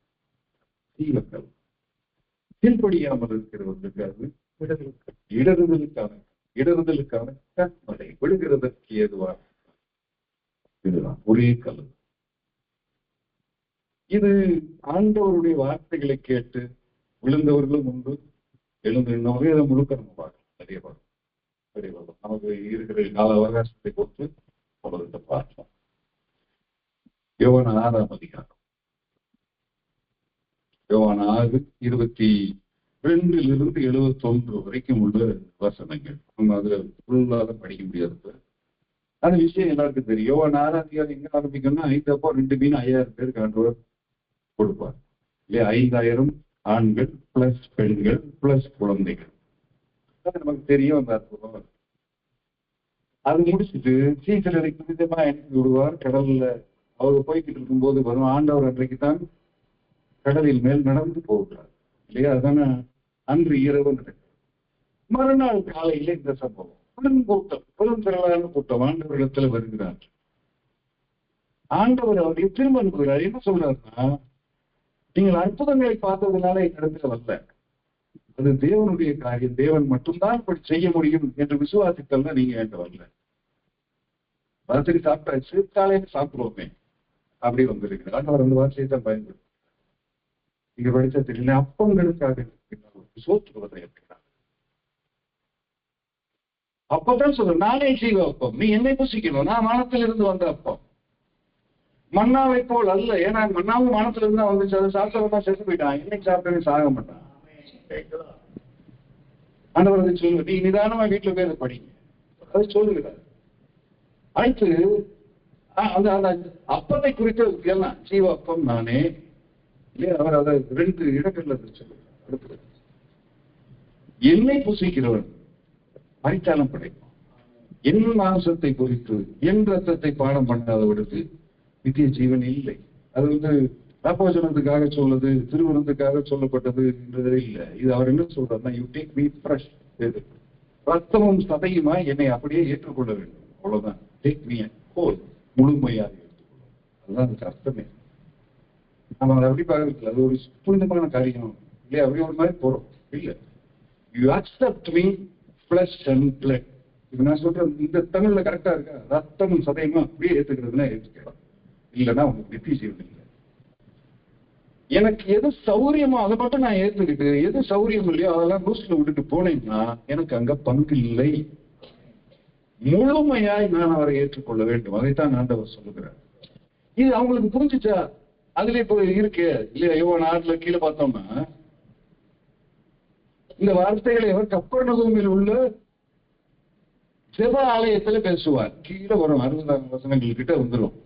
தீவர்கள், கீழ்ப்படியாமல் இருக்கிறவர்களுக்கு அது இடறுதலுக்கான கண்மலை, விழுகிறதற்கு ஏதுவாக. இதுதான் ஒரே கல். இது ஆண்டவருடைய வார்த்தைகளை கேட்டு விழுந்தவர்களும் உண்டு, எழுந்திருந்தவர்கள் இதை முழுக்க நம்ம பார்க்கலாம். நிறைய பார்க்கலாம். நமக்கு இருக்கிற கால அவகாசத்தை பொறுத்து அவர்கிட்ட பார்க்கலாம். யோவான் 6ஆம் அதிகாரம், யோவான் 6:22 71 வரைக்கும் உள்ள வசனங்கள். நம்ம அதுல ஃபுல்லாக படிக்க முடியாது. அந்த விஷயம் எல்லாருக்கும் தெரியும். யோவான் 6ஆம் அதிகாரம் எங்க ஆரம்பிக்கணும்னா, 5 அப்போ 2 மீன் 5000 பேருக்கு ஆண்டவர் கொடுப்பார் இல்லையா? 5000 ஆண்கள் பிளஸ் பெண்கள் பிளஸ் குழந்தைகள். நமக்கு தெரியும் அந்த அற்புதம். அது முடிச்சுட்டு சீசரை புனிதமா அனுப்பி விடுவார். கடல்ல அவர் போய்கிட்டு இருக்கும்போது வரும் ஆண்டவர் அன்றைக்கு தான் கடலில் மேல் நடந்து போகிறார் இல்லையா? அதான அன்று இரவு நடக்கும். மறுநாள் காலையில இந்த சம்பவம். பெருந்திரளான கூட்டம் ஆண்டவரிடத்துல வருகிறார். ஆண்டவர் அவரை திரும்ப அனுப்புகிறார். என்ன சொல்றாருன்னா, நீங்கள் அற்புதங்களை பார்த்ததுனால என்னிடத்துல வரல, அது தேவனுடைய காரியம், தேவன் மட்டும்தான் இப்படி செய்ய முடியும் என்று விசுவாசித்தல்ல நீங்க என்கிட்ட வரல. ராத்திரி சாப்பிட்டாச்சு, காலையில சாப்பிடுவோமே அப்படி வந்திருக்கிறார். அவர் அந்த வார்த்தையை தான் பயன்படுத்த. நீங்க படிச்சா தெரியல, அப்பங்களுக்காக சோற்றுவதை இருக்கிறார். அப்பதான் சொல்ற, நானே ஜீவ அப்பம், நீ என்னை புசிக்கணும், நான் வானத்திலிருந்து வந்த அப்பம், மன்னாவை போல் அல்ல. ஏன்னா மன்னாவும் வானத்துல இருந்தா வந்துச்சு, அதை சாப்பிட்டவன் செத்து போயிட்டான், என்னைக்கு சாப்பிட்டவன் சாக மாட்டான். ஆண்டவர் அதை சொல்லுங்க, நீ நிதானமா வீட்டுல போய் அதை படிங்க, அதை சொல்லுகிறார். அடுத்து அந்த அப்பத்தை குறித்து எல்லாம் ஜீவ அப்பம் நானே இல்லையா? அவர் அதை 2 இடங்கள்ல சொல்லுங்க. என்னை புசிக்கிறவன் பரிச்சாலம் படைப்பான், என் மாம்சத்தை குறித்து என் ரத்தத்தை பானம் பண்ணாதவனுக்கு நித்திய ஜீவன் இல்லை. அது ராப்போஜனத்துக்காக சொல்லுது, திருவிருந்துக்காக சொல்லப்பட்டது என்றதே இல்லை. இது அவர் என்ன சொல்றாருன்னா, யூ டேக் மீ ஃப்ரெஷ், ரத்தமும் சதையுமா என்னை அப்படியே ஏற்றுக்கொள்ள வேண்டும், அவ்வளவுதான். டேக் மீ ஹோல், முழுமையாக ஏற்றுக்கொள்ள. அதுதான் அதுக்கு அர்த்தமே. நம்ம அதை அப்படி பார்க்கறது, அது ஒரு புனிதமான காரியம் இல்லையா? அப்படி ஒரு மாதிரி போறோம் இல்லை. You accept me flush and blood. இப்ப நான் சொல்றேன், இந்த தமிழ்ல கரெக்டா இருக்கா? ரத்தமும் சதையுமா அப்படியே ஏத்துக்கிறதுனா ஏற்றுக்கலாம், இல்லைன்னா உங்களுக்கு நித்திய ஜீவன் இல்லை. எனக்கு எது சௌரியமோ அதை மட்டும் நான் ஏத்துக்கிட்டு, எது சௌரியம் இல்லையோ அதெல்லாம் லூஸ்ல விட்டுட்டு போனேன்னா எனக்கு அங்க பங்கு இல்லை. முழுமையாய் நான் அவரை ஏற்றுக்கொள்ள வேண்டும். அதைத்தான் ஆண்டவர் சொல்லுகிறார். இது அவங்களுக்கு புரிஞ்சுச்சா? அதுல இப்ப இருக்கு இல்லையா? யோவான் 6 கீழே பார்த்தோம்னா, இந்த வார்த்தைகளை அவர் கப்பர்நகூமில் உள்ள ஜெப ஆலயத்துல பேசுவார். கீழே வரும் 60 வசனங்கள் கிட்ட வந்துடும்.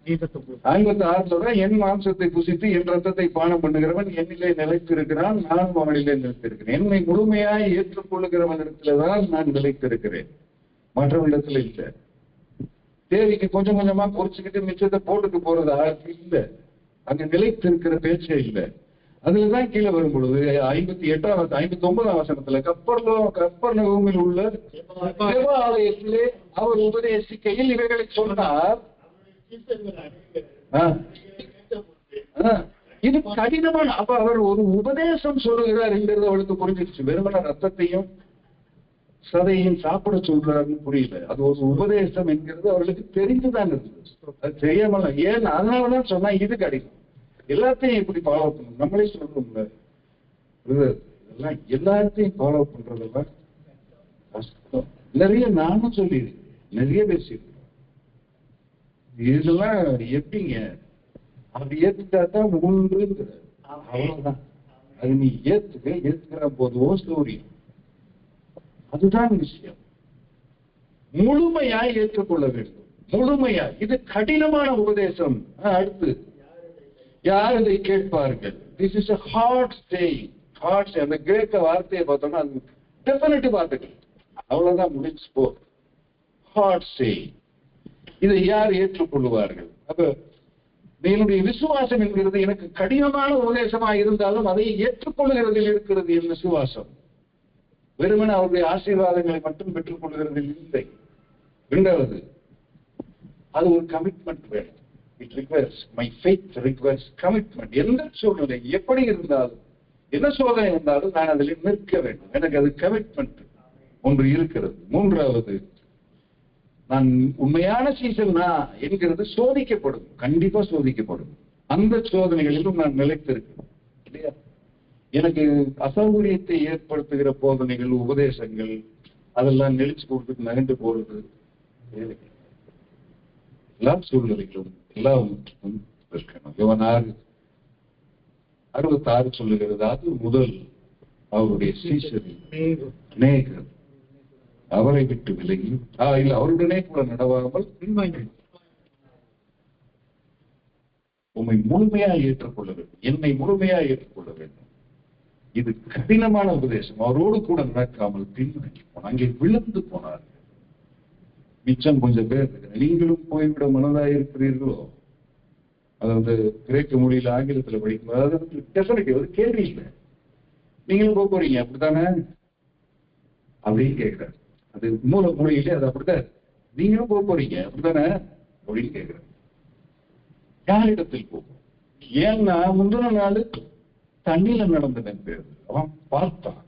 56 என் மாம்சத்தை புசித்து என் ரத்தத்தை பானம் பண்ணுகிறவன் என்னிலே நிலைத்திருக்கிறான், நானும் அவனிலே நிலைத்திருக்கிறேன். என்னை முழுமையாய் ஏற்றுக்கொள்ளுகிறவன் இடத்துலதான் நான் நிலைத்திருக்கிறேன், மற்றவனிடத்துல இல்லை. தேவைக்கு கொஞ்சம் கொஞ்சமா குறைச்சிக்கிட்டு மிச்சத்தை போட்டுட்டு போறது இல்ல. அங்க நிலைத்து இருக்கிற பேச்சே இல்லை. அதுலதான் கீழே வரும் பொழுது 59ஆம் வசனத்துல கப்பர்நகூமில் உள்ள ஜெப ஆலயத்திலே அவர் உபதேசிக்கையில் இவைகளை சொன்னார். இது கடினமான அப்ப அவர் ஒரு உபதேசம் சொல்லுகிறார் என்கிறது அவளுக்கு புரிஞ்சிருச்சு. வெறுமன ரத்தத்தையும் சதையும் சாப்பிட சொல்றாருன்னு புரியல. அது ஒரு உபதேசம் என்கிறது அவர்களுக்கு தெரிஞ்சுதான் இருந்தது. அது தெரியாமல ஏன் அதனாலதான் சொன்னா இது கடினம். எல்லாத்தையும் இப்படி ஃபாலோ பண்ணணும். நம்மளே சொல்றோம்ல இதெல்லாம் எல்லாத்தையும் ஃபாலோ பண்றதெல்லாம் கஷ்டம். நிறைய நானும் சொல்லியிருக்கேன், நிறைய பேசியிருக்கேன். இதெல்லாம் எப்படிங்க அப்படி ஏத்துட்டாதான் உண்டுங்கிற அவ்வளவுதான். அது நீ ஏத்துக்கிற போதுவோ ஸ்டோரி. அதுதான் விஷயம். முழுமையாய் ஏற்றுக்கொள்ள வேண்டும். முழுமையா. இது கடினமான உபதேசம். அடுத்து யார் இதை கேட்பார்கள்? This is a hard saying. hard saying. அந்த கிரேக்க வார்த்தையை பார்த்தோம்னா அது டெஃபினிட்டிவ் வார்த்தைகள். அவ்வளவுதான் முடிச்சு போ. hard saying. இதை யார் ஏற்றுக்கொள்வார்கள்? அப்ப என்னுடைய விசுவாசம் என்கிறது எனக்கு கடினமான உபதேசமா இருந்தாலும் அதை ஏற்றுக்கொள்கிறதில் இருக்கிறது என் விசுவாசம். வெறுமனே அவருடைய ஆசீர்வாதங்களை மட்டும் பெற்றுக் கொள்கிறதில் இல்லை. இரண்டாவது, அது ஒரு கமிட்மெண்ட் வேணும். It requires, my faith requires commitment. எந்த சூழ்நிலை எப்படி இருந்தாலும், என்ன சோதனை இருந்தாலும் நான் அதில் நிற்க வேண்டும். எனக்கு அது கமிட்மெண்ட் ஒன்று இருக்கிறது. மூன்றாவது, நான் உண்மையான சீசன்னா என்கிறது சோதிக்கப்படும். கண்டிப்பா சோதிக்கப்படும். அந்த சோதனைகளிலும் நான் நிலைத்திருக்கிறேன் இல்லையா? எனக்கு அசௌகரியத்தை ஏற்படுத்துகிற போதனைகள், உபதேசங்கள் அதெல்லாம் நெளிச்சு கொடுத்துட்டு நகர்ந்து போறது எல்லா சூழ்நிலைகளும் எல்லாவற்றுக்கும் இருக்கணும். யோவான் 6:66 சொல்லுகிறது, அது முதல் அவருடைய சீஷரில் அநேகர் அவரை விட்டு விலகி இல்ல அவருடனே கூட நடவாமல் உம்மை முழுமையா ஏற்றுக்கொள்ள வேண்டும், என்னை முழுமையா ஏற்றுக்கொள்ள வேண்டும். இது கடினமான உபதேசம். அவரோடு கூட நடக்காமல் பின்வாங்கி போனார், அங்கே விழுந்து போனார். மிச்சம் கொஞ்சம் பேர் நீங்களும் போய்விட மனதாக இருக்கிறீர்களோ? அதாவது கிரேக்க மொழியில ஆங்கிலத்துல படிக்கும், அதாவது டெஃபினிட்டிவ், அது கேள்வி இல்லை. நீங்களும் போக போறீங்க அப்படித்தானே அப்படின்னு கேட்கிறார். அது மூல மொழியிலே அது அப்படித்தான். நீங்களும் போக போறீங்க அப்படித்தானே அப்படின்னு கேட்கிறார். யாரிடத்தில் போகும்? ஏன்னா முந்தின நாள் தண்ணியில நடந்ததன் பேர் அவன் பார்த்தான்.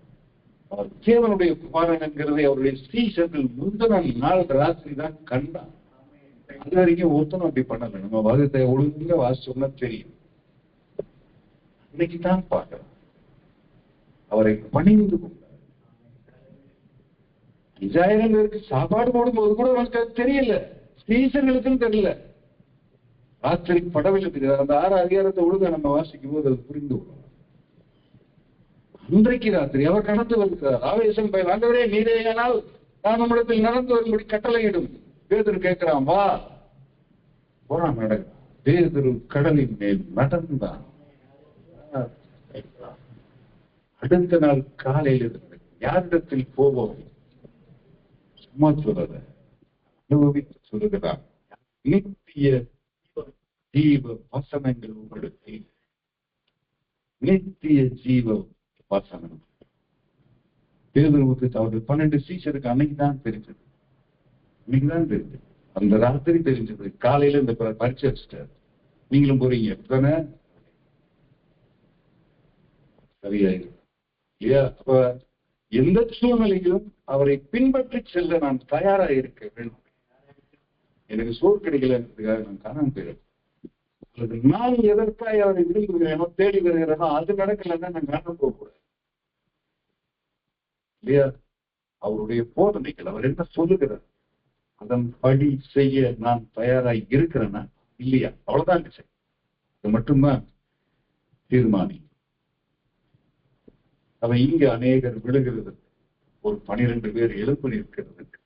அவர் தேவனுடைய குமாரன் என்கிறதை அவருடைய சீஷர்கள் முந்தின நாள் ராத்திரி தான் கண்டான். அது வரைக்கும் ஒருத்தனும் அப்படி பண்ணல. நம்ம வாதத்தை ஒழுங்க வாசிச்சோம்னா தெரியும். இன்னைக்கு தான் பார்க்கலாம். அவரை பணிந்து கொண்டார். 5000 பேருக்கு சாப்பாடு போடும்போது கூட அவனுக்கு அது தெரியல. சீஷர்களுக்கும் தெரியல. ராத்திரி படவில்லை தெரியாது. அந்த 6 அதிகாரத்தை ஒழுங்க நம்ம வாசிக்கும் போது அது புரிந்து கொள்ளும். அன்றைக்கு ராத்திரி அவர் கடந்து வருகிறார். ஆவேசம் பயில், ஆண்டவரே நீரேயானால் நான் நம்மிடத்தில் நடந்து வரும்படி கட்டளையிடும். பேதுரு கேட்கிறான், வா. போறான், நடக்கிறான். பேதுரு கடலின் மேல் நடந்தான். அடுத்த நாள் காலையில் யாரிடத்தில் போவோம்? சும்மா சொல்லல, அனுபவித்து சொல்லுகிறான். நித்திய ஜீவ வசனங்கள் உங்களுக்கு, நித்திய ஜீவ வசனம். பேதுருவுக்கு அவர்கள் 12 சீஷருக்கு அன்னைக்குதான் தெரிஞ்சது. இன்னைக்குதான் தெரிஞ்சது. அந்த ராத்திரி தெரிஞ்சது. காலையில இந்த பரிச்சை வச்சுட்டாரு. நீங்களும் போறீங்க அப்படித்தானே? சரியாயிரும் இல்லையா? அப்ப எந்த சூழ்நிலையிலும் அவரை பின்பற்றி செல்ல நான் தயாராக இருக்க வேண்டும். எனக்கு சோறு கிடைக்கலன்றதுக்காக நான் காணாம போயிடுறேன். அல்லது நான் எதற்காக அவரை விரும்புகிறேனோ, தேடி வருகிறேனோ, அது நடக்கலன்னா நான் காணாம போகக்கூடாது இல்லையா? அவருடைய போதனைகள், அவர் என்ன சொல்லுகிறார், அதன் படி செய்ய நான் தயாராக இருக்கிறேன்னா இல்லையா? அவ்வளவுதான் விஷயம். அது மட்டும்தான் தீர்மானி. அவன் இங்க அநேகர் விழுகிறது, ஒரு 12 பேர் எழுப்பு நிற்கிறதுக்கு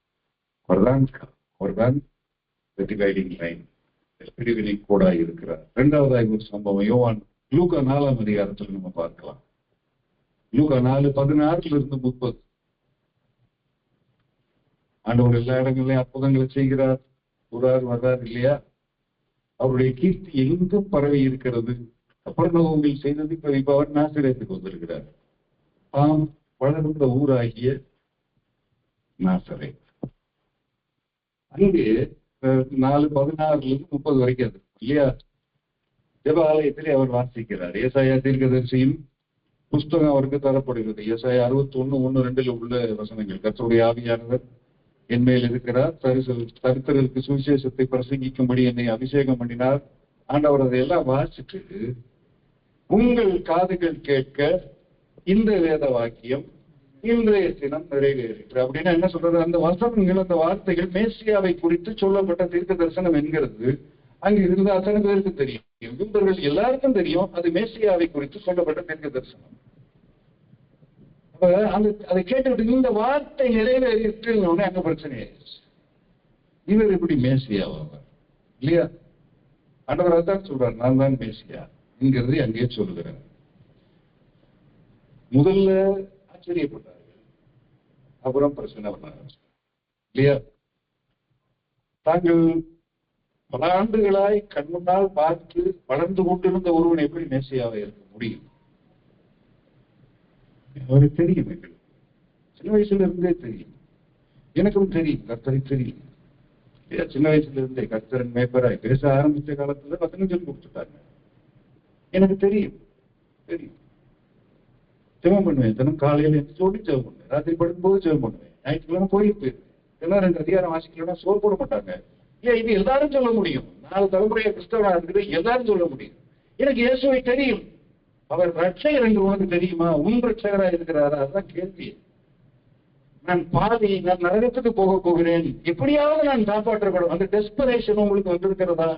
அவர்தான் டிவைடிங் லைன், பிரிவினை கோடாய் இருக்கிறார். இரண்டாவதாக ஒரு சம்பவம் யோவான் லூக்கா 4ஆம் அதிகாரத்தில் நம்ம பார்க்கலாம். லூக்கா 4:16-30. ஆண்டவர் எல்லா இடங்களையும் அற்புதங்களை செய்கிறார். வர்றார் இல்லையா? அவருடைய கீர்த்தி எங்கும் பரவி இருக்கிறது. கப்பர்நகூமில் செய்தது இப்ப அவர் நாசரேத்துக்கு வந்திருக்கிறார். தாம் வளர்ந்த ஊராகிய நாசரேத். அங்கே 4:16 வரைக்கும் அது இல்லையா? ஜெப ஆலயத்திலே அவர் வாசிக்கிறார். ஏசாயா தீர்க்கதரிசியின் புஸ்தகம் அவருக்கு தரப்படுகிறது. ஏசாயா 61:1-2 உள்ள வசனங்கள். கர்த்தருடைய ஆவியானவர் என் மேல் இருக்கிறார், தரித்திரருக்கு சுவிசேஷத்தை பிரசங்கிக்கும்படி என்னை அபிஷேகம் பண்ணினார். ஆண்டவர் அதையெல்லாம் வாசிச்சுட்டு, உங்கள் காதுகள் கேட்க இந்த வேத வாக்கியம் இன்றைய தினம் நிறைவேறிற்று அப்படின்னா என்ன சொல்றது? அந்த வசனங்கள், அந்த வார்த்தைகள் மேசியாவை குறித்து சொல்லப்பட்ட தீர்க்க தரிசனம் என்கிறது. அங்க இருந்த அத்தனை பேருக்கு தெரியும், யூதர்கள் எல்லாருக்கும் தெரியும் அது மேசியாவை குறித்து சொல்லப்பட்ட தீர்க்க தரிசனம். அதை கேட்டுவிட்டு இந்த வார்த்தை நிறைவேறிட்டு அங்க பிரச்சனை ஆயிடுச்சு. இவர் எப்படி மேசியாவார் இல்லையா? ஆண்டவர் அதான் சொல்றார், நான் தான் மேசியா என்கிறதை அங்கே சொல்லுகிறார். முதல்ல ஆச்சரியப்பட்டார்கள், அப்புறம் பிரச்சனை பண்ணாங்க இல்லையா? தாங்கள் பல ஆண்டுகளாய் கண்முன்னால் பார்த்து வளர்ந்து கொண்டிருந்த ஒருவன் எப்படி மேசியாவை இருக்க முடியும்? அவருக்கு தெரியும், எங்களுக்கு சின்ன வயசுல இருந்தே தெரியும், எனக்கும் தெரியும், கர்த்தரை தெரியும். சின்ன வயசுல இருந்தே கர்த்தரன் மேய்ப்பராய் பேச ஆரம்பிச்ச காலத்துல வசனம் கொடுத்துட்டாங்க. எனக்கு தெரியும் தெரியும். ஜெபம் பண்ணுவேன், தினம் காலையில சொல்லி ஜெபம் பண்ணுவேன், ராத்திரி படுக்கும்போது ஜெபம் பண்ணுவேன், ஞாயிற்றுக்கிழமை கோயிலுக்கு போயிருவேன். இதெல்லாம் 2 அதிகாரம் வாசிக்கலன்னா சோறு போட மாட்டாங்க. ஏன் இது எல்லாரும் சொல்ல முடியும்? 4 தலைமுறையை கிறிஸ்தவனா இருக்குது, எல்லாரும் சொல்ல முடியும். எனக்கு இயேசுவை தெரியும், அவர் ரட்சகர் என்று உனக்கு தெரியுமா? உன் ரட்சகரா இருக்கிறாரா? அதுதான் கேள்வி. நான் நரகத்துக்கு போக போகிறேன், எப்படியாவது நான் காப்பாற்றப்படும் அந்த டெஸ்பரேஷன் உங்களுக்கு வந்திருக்கிறதா?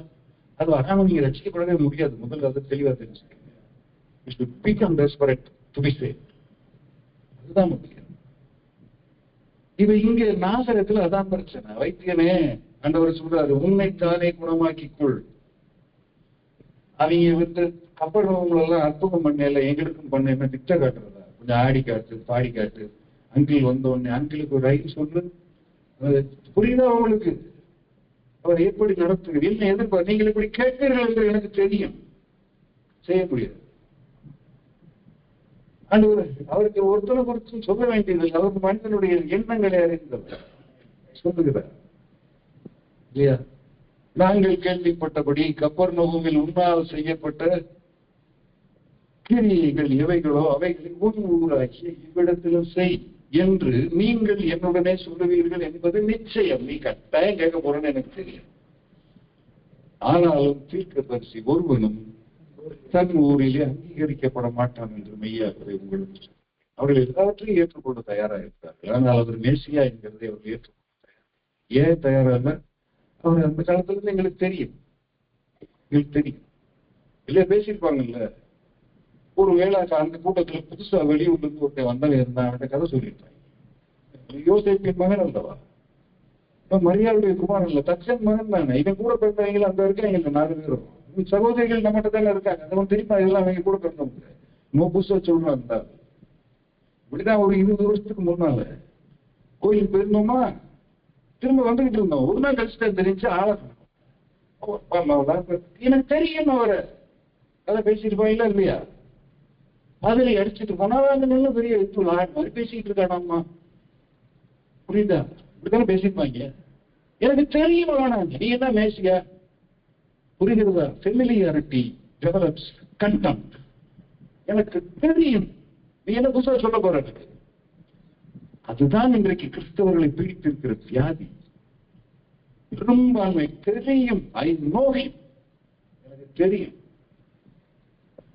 அது வராம நீங்க ரட்சிக்கப்படவே முடியாது. முதல்ல அதை தெளிவா தெரிஞ்சுக்கங்க. அதுதான் முக்கியம். இங்க நாசரத்துல அதான் பிரச்சனை. வைத்தியனே, ஆண்டவர் சொல்றாரு, உன்னைத்தானே குணமாக்கிக்கொள். அவங்க வந்து கப்பல்களெல்லாம் அற்புதம் பண்ணல, எங்களுக்கும் பண்ண என்ன திட்ட காட்டுறதா? கொஞ்சம் ஆடி காட்டு, பாடி காட்டு. அங்கிள் வந்த உடனே அங்கிளுக்கு ஒரு ஐடி சொல்லு, புரியுதா அவங்களுக்கு? அவர் எப்படி நடத்துகிறது, என்ன எதிர்பார்த்து நீங்கள் இப்படி கேட்பீர்கள் என்று எனக்கு தெரியும், செய்ய முடியாது. அவருக்கு ஒருத்தனை குறித்து சொல்ல வேண்டியது, அவருக்கு மனிதனுடைய எண்ணங்களை அறிந்தவர் சொல்லுகிறார் இல்லையா? நாங்கள் கேள்விப்பட்டபடி கப்பர்நகூமில் உன்னால் செய்யப்பட்ட கிரியைகள் எவைகளோ அவைகளை உன் ஊராகிய இவ்விடத்திலும் செய் என்று நீங்கள் என்னுடனே சொல்லுவீர்கள் என்பது நிச்சயம். நீ கட்டாயம் கேட்க போறேன்னு எனக்கு தெரியும். ஆனாலும் தீர்க்கதரிசி ஒருவனும் தன் ஊரிலே அங்கீகரிக்கப்பட மாட்டான் என்று மெய்யாகவே உங்களுக்கு அவர்கள் எல்லாவற்றையும் ஏற்றுக்கொள்ள தயாரா இருக்கிறார்கள். ஆனால் அவர் மேசியா என்கிறதை அவர் ஏற்றுக்கொள்ள தயார். ஏன் தயாராக? அவர் அந்த காலத்துல இருந்து எங்களுக்கு தெரியும் இல்லையா? பேசியிருப்பாங்கல்ல. ஒரு வேளை அந்த கூட்டத்துல புதுசா வெளியூர்ல இருந்து ஒருத்தன் வந்தவன் இருந்தான், அவன்கிட்ட கதை சொல்லியிருப்பாங்க. யோசேப்பின் மகன் அல்லவா, மரியாளுடைய குமாரன் இல்ல, தச்சன் மகன் தானே. இவன் கூட பிறந்தவங்க அந்த இருக்காங்க, 4 பேரும் சகோதரிகள் நம்மகிட்ட தானே இருக்காங்க. அதெல்லாம் தெரியுமா? இதெல்லாம் அவங்க கூட பிறந்தவங்க. நம்ம புதுசா சொல்றாங்க. இப்படிதான் ஒரு 20 வருஷத்துக்கு முன்னால கோயிலுக்கு போயிருந்தோமா, திரும்ப வந்துகிட்டு இருந்தோம். ஒரு நாள் கழிச்சுட்டா தெரிஞ்சு எனக்கு தெரியும் அவரை அதை பேசிட்டு இல்லையா? அதுல அடிச்சுட்டு போனா நல்ல பெரிய மாதிரி பேசிட்டு இருக்காடாமா, புரியுதா? இப்படித்தானே பேசிருப்பாங்க. எனக்கு தெரியும் வேணாங்க, நீ என்ன மேசியா? புரிகிறதா? Familiarity develops contempt. எனக்கு தெரியும், நீ என்ன புதுசா சொல்ல போற? அதுதான் இன்றைக்கு கிறிஸ்தவர்களை பீடித்திருக்கிற வியாதி. பெரும்பான்மை தெரியும், ஐ நோ ஹிம், எனக்கு தெரியும்.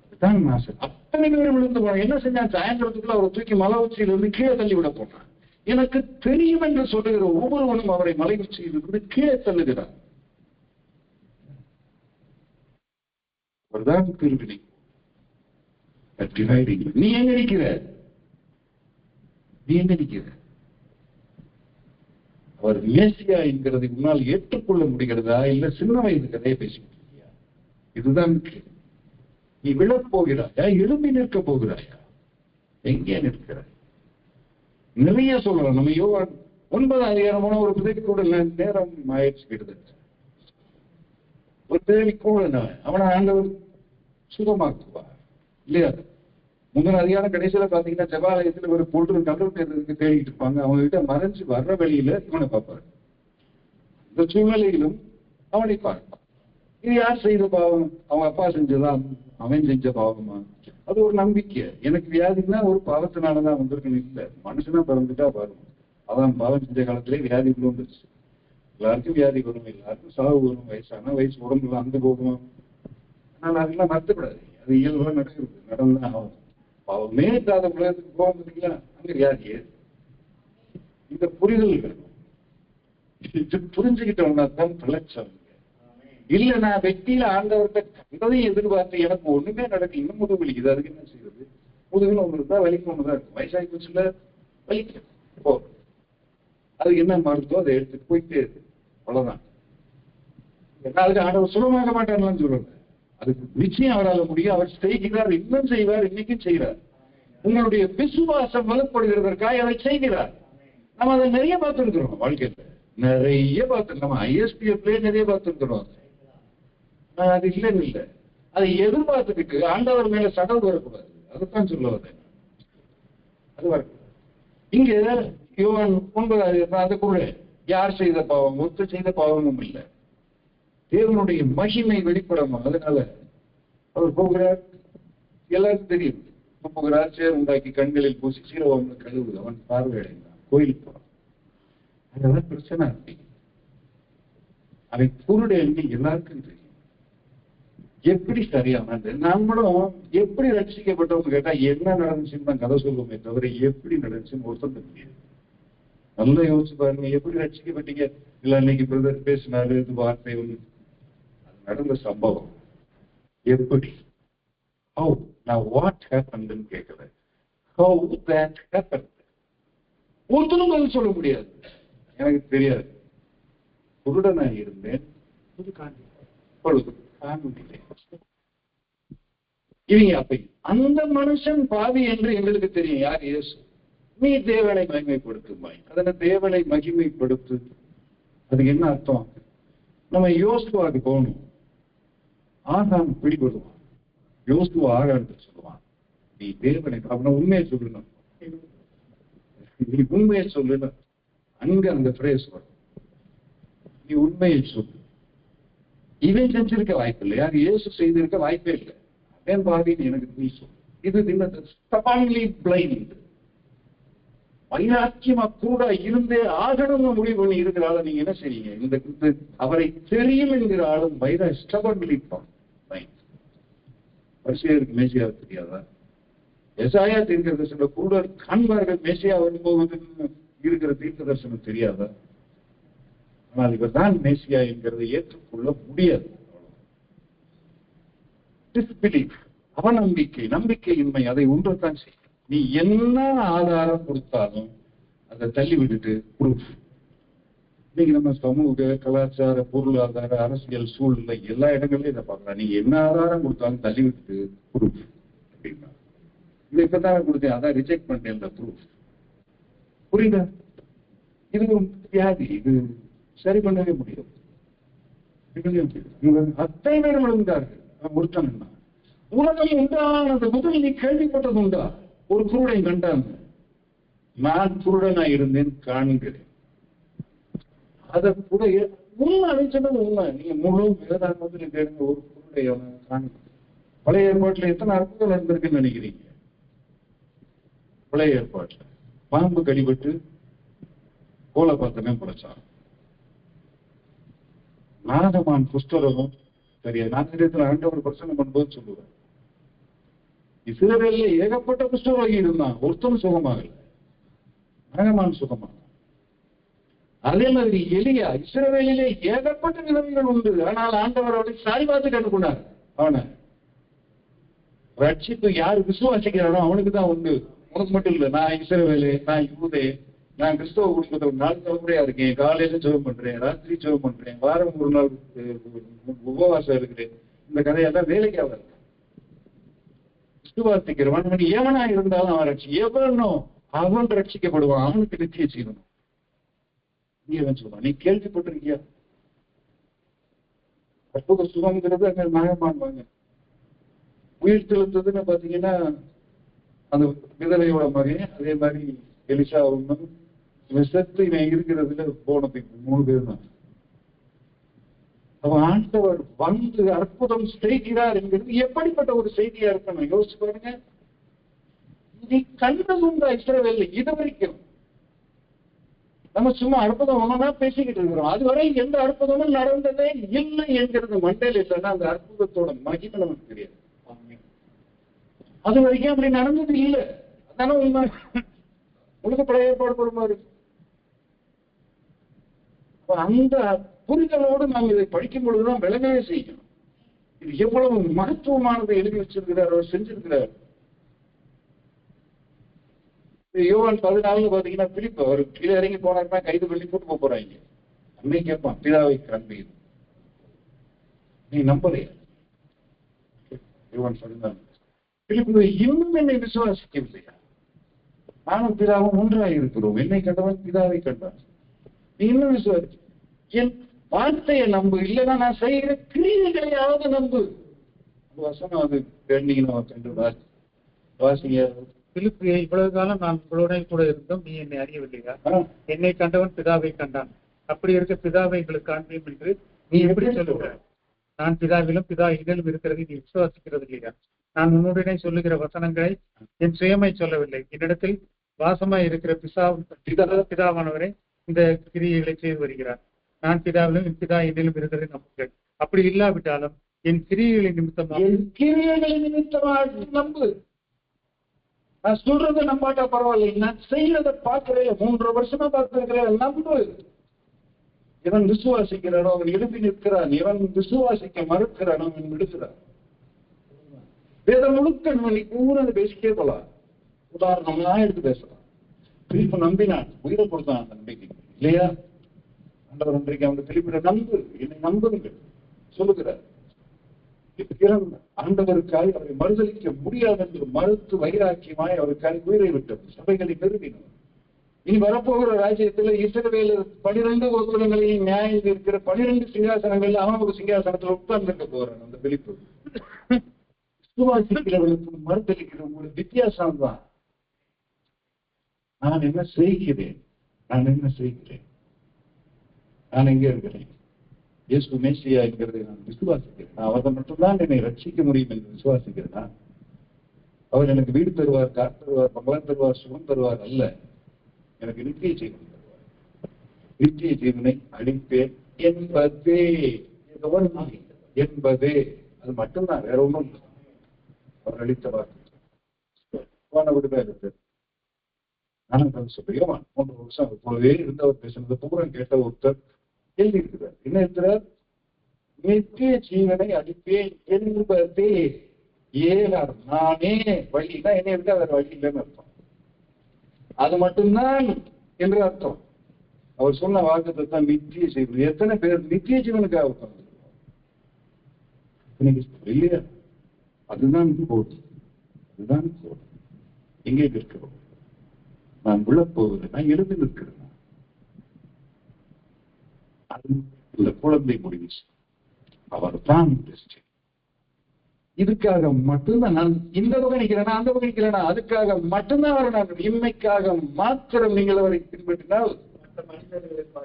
அதுதான் நாசம். அத்தனை பேரும் விழுந்து போனான். என்ன செஞ்சான்? சாயந்தரத்துக்குள்ள அவரை தூக்கி மலை உச்சியிலிருந்து கீழே தள்ளி விட போனான். எனக்கு தெரியும் என்று சொல்லுகிற ஒவ்வொருவனும் அவரை மலை உச்சியிலிருந்து கீழே தள்ளுகிறார். அவர்தான் திருவிழி. நீ எங்க நிக்கிற? அவர் மேசியா என்கிறதை உன்னால் ஏற்றுக்கொள்ள முடிகிறதா? இல்ல சின்ன வயது கதையை பேசிட்டு இருக்கியா? இதுதான் நீ விழப் போகிறாயா, எழும்பி நிற்க போகிறாயா? எங்கே நிற்கிறாய்? நிறைய சொல்லலாம். நம்ம யோவான் 9 அதிகாரம் ஒரு பிதைக்கு கூட நேரம் ஆயிடுச்சு கிட்டத்தட்ட. ஒரு தேடி கோழனவன் அவனை ஆண்டவர் சுகமாக்குவார் இல்லையா? முந்தின அதிகாரம் கடைசியில பாத்தீங்கன்னா ஜபாலயத்துல ஒரு பொருள் கதவு தேர்தலுக்கு தேடிட்டு இருப்பாங்க. அவங்க கிட்ட மறைஞ்சு வர்ற வழியில இவனை பார்ப்பாரு. இந்த சூழ்நிலையிலும் அவனை பார்ப்பான். இது யார் செய்த பாவம்? அவங்க அப்பா செஞ்சதா? அவன் செஞ்ச பாவமா? அது ஒரு நம்பிக்கை. எனக்கு வியாதின்னா ஒரு பாவத்தினாலதான் வந்திருக்குன்னு இல்லை. மனுஷனா பிறந்துட்டா பாருங்க, அவன் பாவம் செஞ்ச காலத்திலே வியாதி உள்ள வந்துருச்சு. எல்லாருக்கும் வியாதி வரும், எல்லாருக்கும் சாவு வரும், வயசான வயசு உடம்புல அந்த போகும். ஆனால் அதெல்லாம் நடத்தக்கூடாது. அது இயல்பா நடக்கிறது, நடந்துதான் ஆகும். பாவமே இல்லாத உலகத்துக்கு போக முடியல, அங்க வியாதியே. இந்த புரிதல் வேணும். இது புரிஞ்சுக்கிட்டோம்னா தான் பிழைச்சவங்க. இல்ல நான் வெற்றியில ஆண்டவர்கிட்ட கண்டதையும் எதிர்பார்த்து எனக்கு ஒண்ணுமே நடக்கு, இன்னும் முதுகு வலிக்குது, அதுக்கு என்ன செய்யறது? முதுகுல ஒண்ணு இருந்தா வலிக்கு ஒண்ணுதான் இருக்கும். வயசாகி போச்சுல வலிக்க போ, அதுக்கு என்ன மருத்துவம் அதை எடுத்துட்டு போயிட்டே இருக்கு, அவ்வளவுதான். அதுக்கு ஆண்டவர் சுலமாக மாட்டார்லாம் சொல்றது. அதுக்கு நிச்சயம் அவரால் முடியும். அவர் செய்கிறார், இன்னும் செய்வார், இன்னைக்கும் செய்கிறார். உங்களுடைய விசுவாசம் வலுப்படுகிறதற்காக அதை செய்கிறார். நம்ம அதை நிறைய பார்த்துருக்கிறோம் வாழ்க்கையில, நிறைய பார்த்து நம்ம ISPFல நிறைய பார்த்துருக்கிறோம். அது இல்லைன்னு இல்லை, அதை எதிர்பார்த்துக்கிட்டு ஆண்டவர் மேல சடவு வரக்கூடாது. அதைத்தான் சொல்ல வந்தேன். அது வரக்கூடாது. இங்க யோவான் 9 அந்த குரல் யார் செய்த பாவம்? ஒருத்தர் செய்த பாவமும் இல்லை. தேவனுடைய மகிமை வெளிப்படணும். அதனால அவர் போகிறார், எல்லாருக்கும் தெரியும். போகிறார், சேர் உண்டாக்கி கண்களில் பூசி சீரவம் கழுவு, அவன் பார்வையடைந்தான், கோயிலுக்கு போறான். அதெல்லாம் பிரச்சனை இருக்கு. அதை குருட எண்ணி எல்லாருக்கும் தெரியும். எப்படி சரியானது? நம்மளும் எப்படி ரட்சிக்கப்பட்டவங்க கேட்டா என்ன நடந்துச்சுன்னு தான் கதை சொல்லுவோமே தவிர எப்படி நடந்துச்சுன்னு ஒருத்தர் முடியாது. நல்லா யோசிச்சு பாருங்க, எப்படி ரட்சிக்கப்பட்டீங்க? இல்ல இன்னைக்கு பிரதர் பேசினாரு, இது வார்த்தை ஒண்ணு, அது நடந்த சம்பவம் எப்படி? How? Now what happened ன்னு கேட்கல. How that happened? ஒருத்தரும் பதில் சொல்ல முடியாது. எனக்கு தெரியாது. குருடனா இருந்தேன், பொழுது காண்கிறேன். இவங்க அப்ப அந்த மனுஷன் பாவி என்று எங்களுக்கு தெரியும். யார்? இயேசு. நீ தேவனை மகிமைப்படுத்துமாய். அதனை தேவனை மகிமைப்படுத்து, அதுக்கு என்ன அர்த்தம்? நம்ம யோசுவாவுக்கு போகணும். ஆகான் பிடிபடுவான், யோசுவா ஆகான்னு சொல்லுவான், நீ தேவனை அவனை உண்மையை சொல்லணும், நீ உண்மையை சொல்லணும். அங்க அந்த பிரேஸ் வரும், நீ உண்மையை சொல்லு. இவன் செஞ்சிருக்க வாய்ப்பு இல்லை, யார்? இயேசு செய்திருக்க வாய்ப்பே இல்லை. ஏன் பாவின்னு எனக்கு நீ சொல்லு. இது stubbornly blind. வைராக்கியமா கூட இருந்தே ஆகணும்னு முடிவு பண்ணி இருக்கிற ஆளை நீங்க என்ன செய்றீங்க? இந்த அவரை தெரியும் என்கிற ஆளும் stubbornly blind. பரிசேயருக்கு மேசியா தெரியாதா? எசாயா தீர்க்க தரிசனம் கூட காண்பார்கள், மேசியா வரும்போது இருக்கிற தீர்க்க தரிசனம் தெரியாதா? ஆனால் இவர் தான் மேசியா என்கிறதை ஏற்றுக்கொள்ள முடியாது. அவநம்பிக்கை, நம்பிக்கையின்மை, அதை ஒன்றுதான் செய்யும். நீ என்ன ஆதாரம் கொடுத்தாலும் அதை தள்ளி விட்டுட்டு ப்ரூஃப். இன்னைக்கு நம்ம சமூக, கலாச்சார, பொருளாதார, அரசியல் சூழ்நிலை எல்லா இடங்கள்லயும் இதை பார்க்கலாம். நீ என்ன ஆதாரம் கொடுத்தாலும் தள்ளி விட்டுட்டு ப்ரூஃப் அப்படின்னா, இது இப்பதான் கொடுத்தேன், அதான் ரிஜெக்ட் பண்ணிட்டேன் இந்த ப்ரூஃப். புரியுதா? இது ஒரு வியாதி, இது சரி பண்ணவே முடியாது. அத்தனை பேர் விழுந்தார்கள். ஒருத்தன் உலகம் உண்டானது முதல் நீ கேள்விப்பட்டது உண்டா? ஒரு குருடன் கண்டாங்க, நான் குருடனா இருந்தேன் காண்கிறேன். அதை கூட உண்மை அழைச்சது உண்மை. நீங்க முழு வேதாந்தத்தில் கேளுங்க, ஒரு குருடைய காண்க. பழைய ஏற்பாட்டுல எத்தனை அற்புதம் நடந்திருக்குன்னு நினைக்கிறீங்க? பழைய ஏற்பாட்டுல பாம்பு கடிபட்டு கோலை பார்த்தமே பிழைச்சான். நாகமான் குஷ்டரோகம் தெரியாது. நாகரீகத்தில் ஆண்டவர் பிரசங்கம் பண்ணும்போது சொல்லுவார், இஸ்ரவேல்ல ஏகப்பட்ட குஷ்டரோகி இருந்தான், ஒருத்தரும் சுகமாகல. நாகமான் சுகமாக. அதே மாதிரி எலியா, இஸ்ரவேலிலே ஏகப்பட்ட நிலைமைகள் உண்டு, ஆனால் ஆண்டவர் அவனை சாரி பார்த்து கண்டுகொண்டார். அவனை ரட்சிப்பு யாரு விசுவாசிக்கிறானோ அவனுக்கு தான் உண்டு, உனக்கு மட்டும் இல்லை. நான் இஸ்ரவேலே, நான் யூதே, நான் கிறிஸ்தவ குடும்பத்தில் 4 தலைமுறையா இருக்கேன். காலையில ஜெபம் பண்றேன், ராத்திரி ஜெபம் பண்றேன், வாரம் ஒரு நாள் உபவாசம் இருக்கிறேன். இந்த கதையெல்லாம் வேலைக்கு ஆகாது. விசுவாசிக்கிறவன் எவனா இருந்தாலும் அவன் எவனோ அவன் ரட்சிக்கப்படுவான். அவனுக்கு நித்திய ஜீவன். நீ அவன் சொல்லுவான். நீ கேள்விப்பட்டிருக்கியா? அற்புத சுகம்ங்கிறது அங்க நியாயமானுவாங்க. உயிர் தெழுத்ததுன்னு பாத்தீங்கன்னா அந்த விதவையோட மகன், அதே மாதிரி எலிசா ஒண்ணும், இவன் செத்து இவன் இருக்கிறதுல போன 3 பேர் தான். அவன் ஆண்டவர் வந்து அற்புதம் செய்கிறார் என்கிறது எப்படிப்பட்ட ஒரு செய்தியா இருக்கணும் யோசிச்சு பாருங்க. இது கண்டது உண்டா இஸ்ரவேல்ல இது வரைக்கும்? நம்ம சும்மா அற்புதம் ஒன்னா பேசிக்கிட்டு இருக்கிறோம். அதுவரை எந்த அற்புதமும் நடந்ததே இல்லை என்கிறது மண்டையில் இல்லைன்னா அந்த அற்புதத்தோட மகிமை நமக்கு தெரியாது. அது வரைக்கும் அப்படி நடந்தது இல்லை. அதான உண்மை. உங்களுக்கு பழைய ஏற்பாடு போடுமா இருக்கு. அந்த புரிதலோடு நாம் இதை படிக்கும் பொழுதுதான் விளங்கவே செய்யணும். இது எவ்வளவு மகத்துவமானதை எழுதி வச்சிருக்கிறார், அவர் செஞ்சிருக்கிறார். யோவான் 14 பாத்தீங்கன்னா பிலிப்பு அவர் கீழே இறங்கி போனாருன்னா கைது பண்ணி கூட்டு போறாங்க. அன்னைக்கு கேட்பான், பிதாவை காண்பீர், நீ நம்பலையா? யோவான் 14 பிலிப்பு இன்னும் என்னை விசுவாசிக்கவில்லையா? நானும் பிதாவும் ஒன்றாக இருக்கிறோம், என்னை கண்டவன் பிதாவை கண்டான், நீ இன்னும் விசுவாசி, என் வார்த்தையை நம்பு, இல்லைன்னா நான் செய்கிற கிரியைகளையாவது நம்பு. வசனம் அது கண்டு வாசிங்க. பிலிப்பியே, இவ்வளவு காலம் நான் உங்களுடன் கூட இருந்தோம், நீ என்னை அறியவில்லையா? என்னை கண்டவன் பிதாவை கண்டான். அப்படி இருக்க பிதாவை எங்களுக்கு காண்பேன் என்று நீ எப்படி சொல்லுகிறாய்? நான் பிதாவிலும் பிதா என்னிலும் இருக்கிறதை நீ விசுவாசிக்கிறது இல்லையா? நான் உன்னுடனே சொல்லுகிற வசனங்களை என் சுயமை சொல்லவில்லை, என்னிடத்தில் வாசமாய் இருக்கிற பிதாவானவரை இந்த கிரியைகளை செய்து வருகிறார். நான் பிதாவிலும் என் பிதா என்னிலும் இருக்கிறதை நம்புகிறேன். அப்படி இல்லாவிட்டாலும் என் கிரியைகளை நிமித்தமாக நம்பு. நான் சொல்றதை நம்பாட்டா பரவாயில்லை, நான் செய்யறதை பார்க்கிறேன், 3 வருஷமா பார்த்திருக்கிறேன், நம்பு. இவன் விசுவாசிக்கிறானோ அவன் எழுப்பி நிற்கிறான், இவன் விசுவாசிக்க மறுக்கிறானோ அவன் விடுக்கிறான். வேதம் முழுக்க நீ பூரா பேசிக்கே போலாம். உதாரணம் நான் எடுத்து பேசலாம். பிலிப்பு நம்பினான், உயிரை கொடுத்தான் அந்த நம்பிக்கை இல்லையா? ஆண்டவர் நம்பிக்கை அவங்க பிலிப்பிட நம்பு, என்னை நம்புங்கள் சொல்லுகிறார். ஆண்டவருக்காக அவரை மறுதளிக்க முடியாது என்று மறுத்து வைராக்கியமாய் அவருக்காக உயிரை விட்டது. சபைகளை நிறுவினர். இனி வரப்போகிற ராஜ்யத்தில் இஸ்ரவேலர் 12 கோத்திரங்களையும் நியாயம் இருக்கிற 12 சிங்காசனங்கள் அவன் ஒரு சிங்காசனத்தில் உட்கார்ந்துக்க போறான். அந்த பிலிப்பு விசுவாசிக்கிறவர்களுக்கும் மறுதளிக்கிறவங்களுக்கு வித்தியாசம் தான். நான் என்ன செய்கிறேன், நான் என்ன செய்கிறேன், நான் எங்க இருக்கிறேன், இயேசு மேசியா என்கிறதை நான் விசுவாசிக்கிறேன். அவரை மட்டும்தான் என்னை ரட்சிக்க முடியும் என்று விசுவாசிக்கிறேன். அவர் எனக்கு வீடு தருவார், கார் தருவார், பங்களான் தருவார், சுகம் தருவார் அல்ல, எனக்கு நித்திய ஜீவன் தருவார். நித்திய ஜீவனை அளிப்பேன் என்பதே என்பதே அது மட்டும்தான், வேற ஒன்றும் அவர் அளித்த வார்த்தை விடுதலை இருக்கு. நானும் சொல்லுவேன் 3 வருஷம் அப்பொழுதே இருந்தவர் பேசுனது பூரா கேட்ட ஒருத்தர் எழுதி இருக்கிறார். என்ன இருக்கிறார்? நித்திய ஜீவனை அளிப்பேன் என்பதே ஏனார், நானே வழினா என்ன இருக்கா, வேற வழி இல்லைன்னு அர்த்தம். அது மட்டும்தான் என்று அர்த்தம். அவர் சொன்ன வாக்குத்தை தான் நித்திய ஜீவன். எத்தனை பேர் நித்திய ஜீவனுக்காக உட்கார்ந்து இல்லையா? அதுதான் போதும், அதுதான் போதும். எங்கே இருக்கிறோம்? நான் விழப்போகிறேன், நான் எழுந்து நிற்கிறேன். அந்த குழந்தை முடிவு அவர் தான். இதுக்காக மட்டும்தான் நான் இந்த பக்கம் நிற்கிறேனா அந்த பக்கம் நிற்கிறேனா, அதுக்காக மட்டும்தான் அவர் நான் இன்மைக்காக மாத்திரம் நீங்கள் அவரை பின்பற்றினால்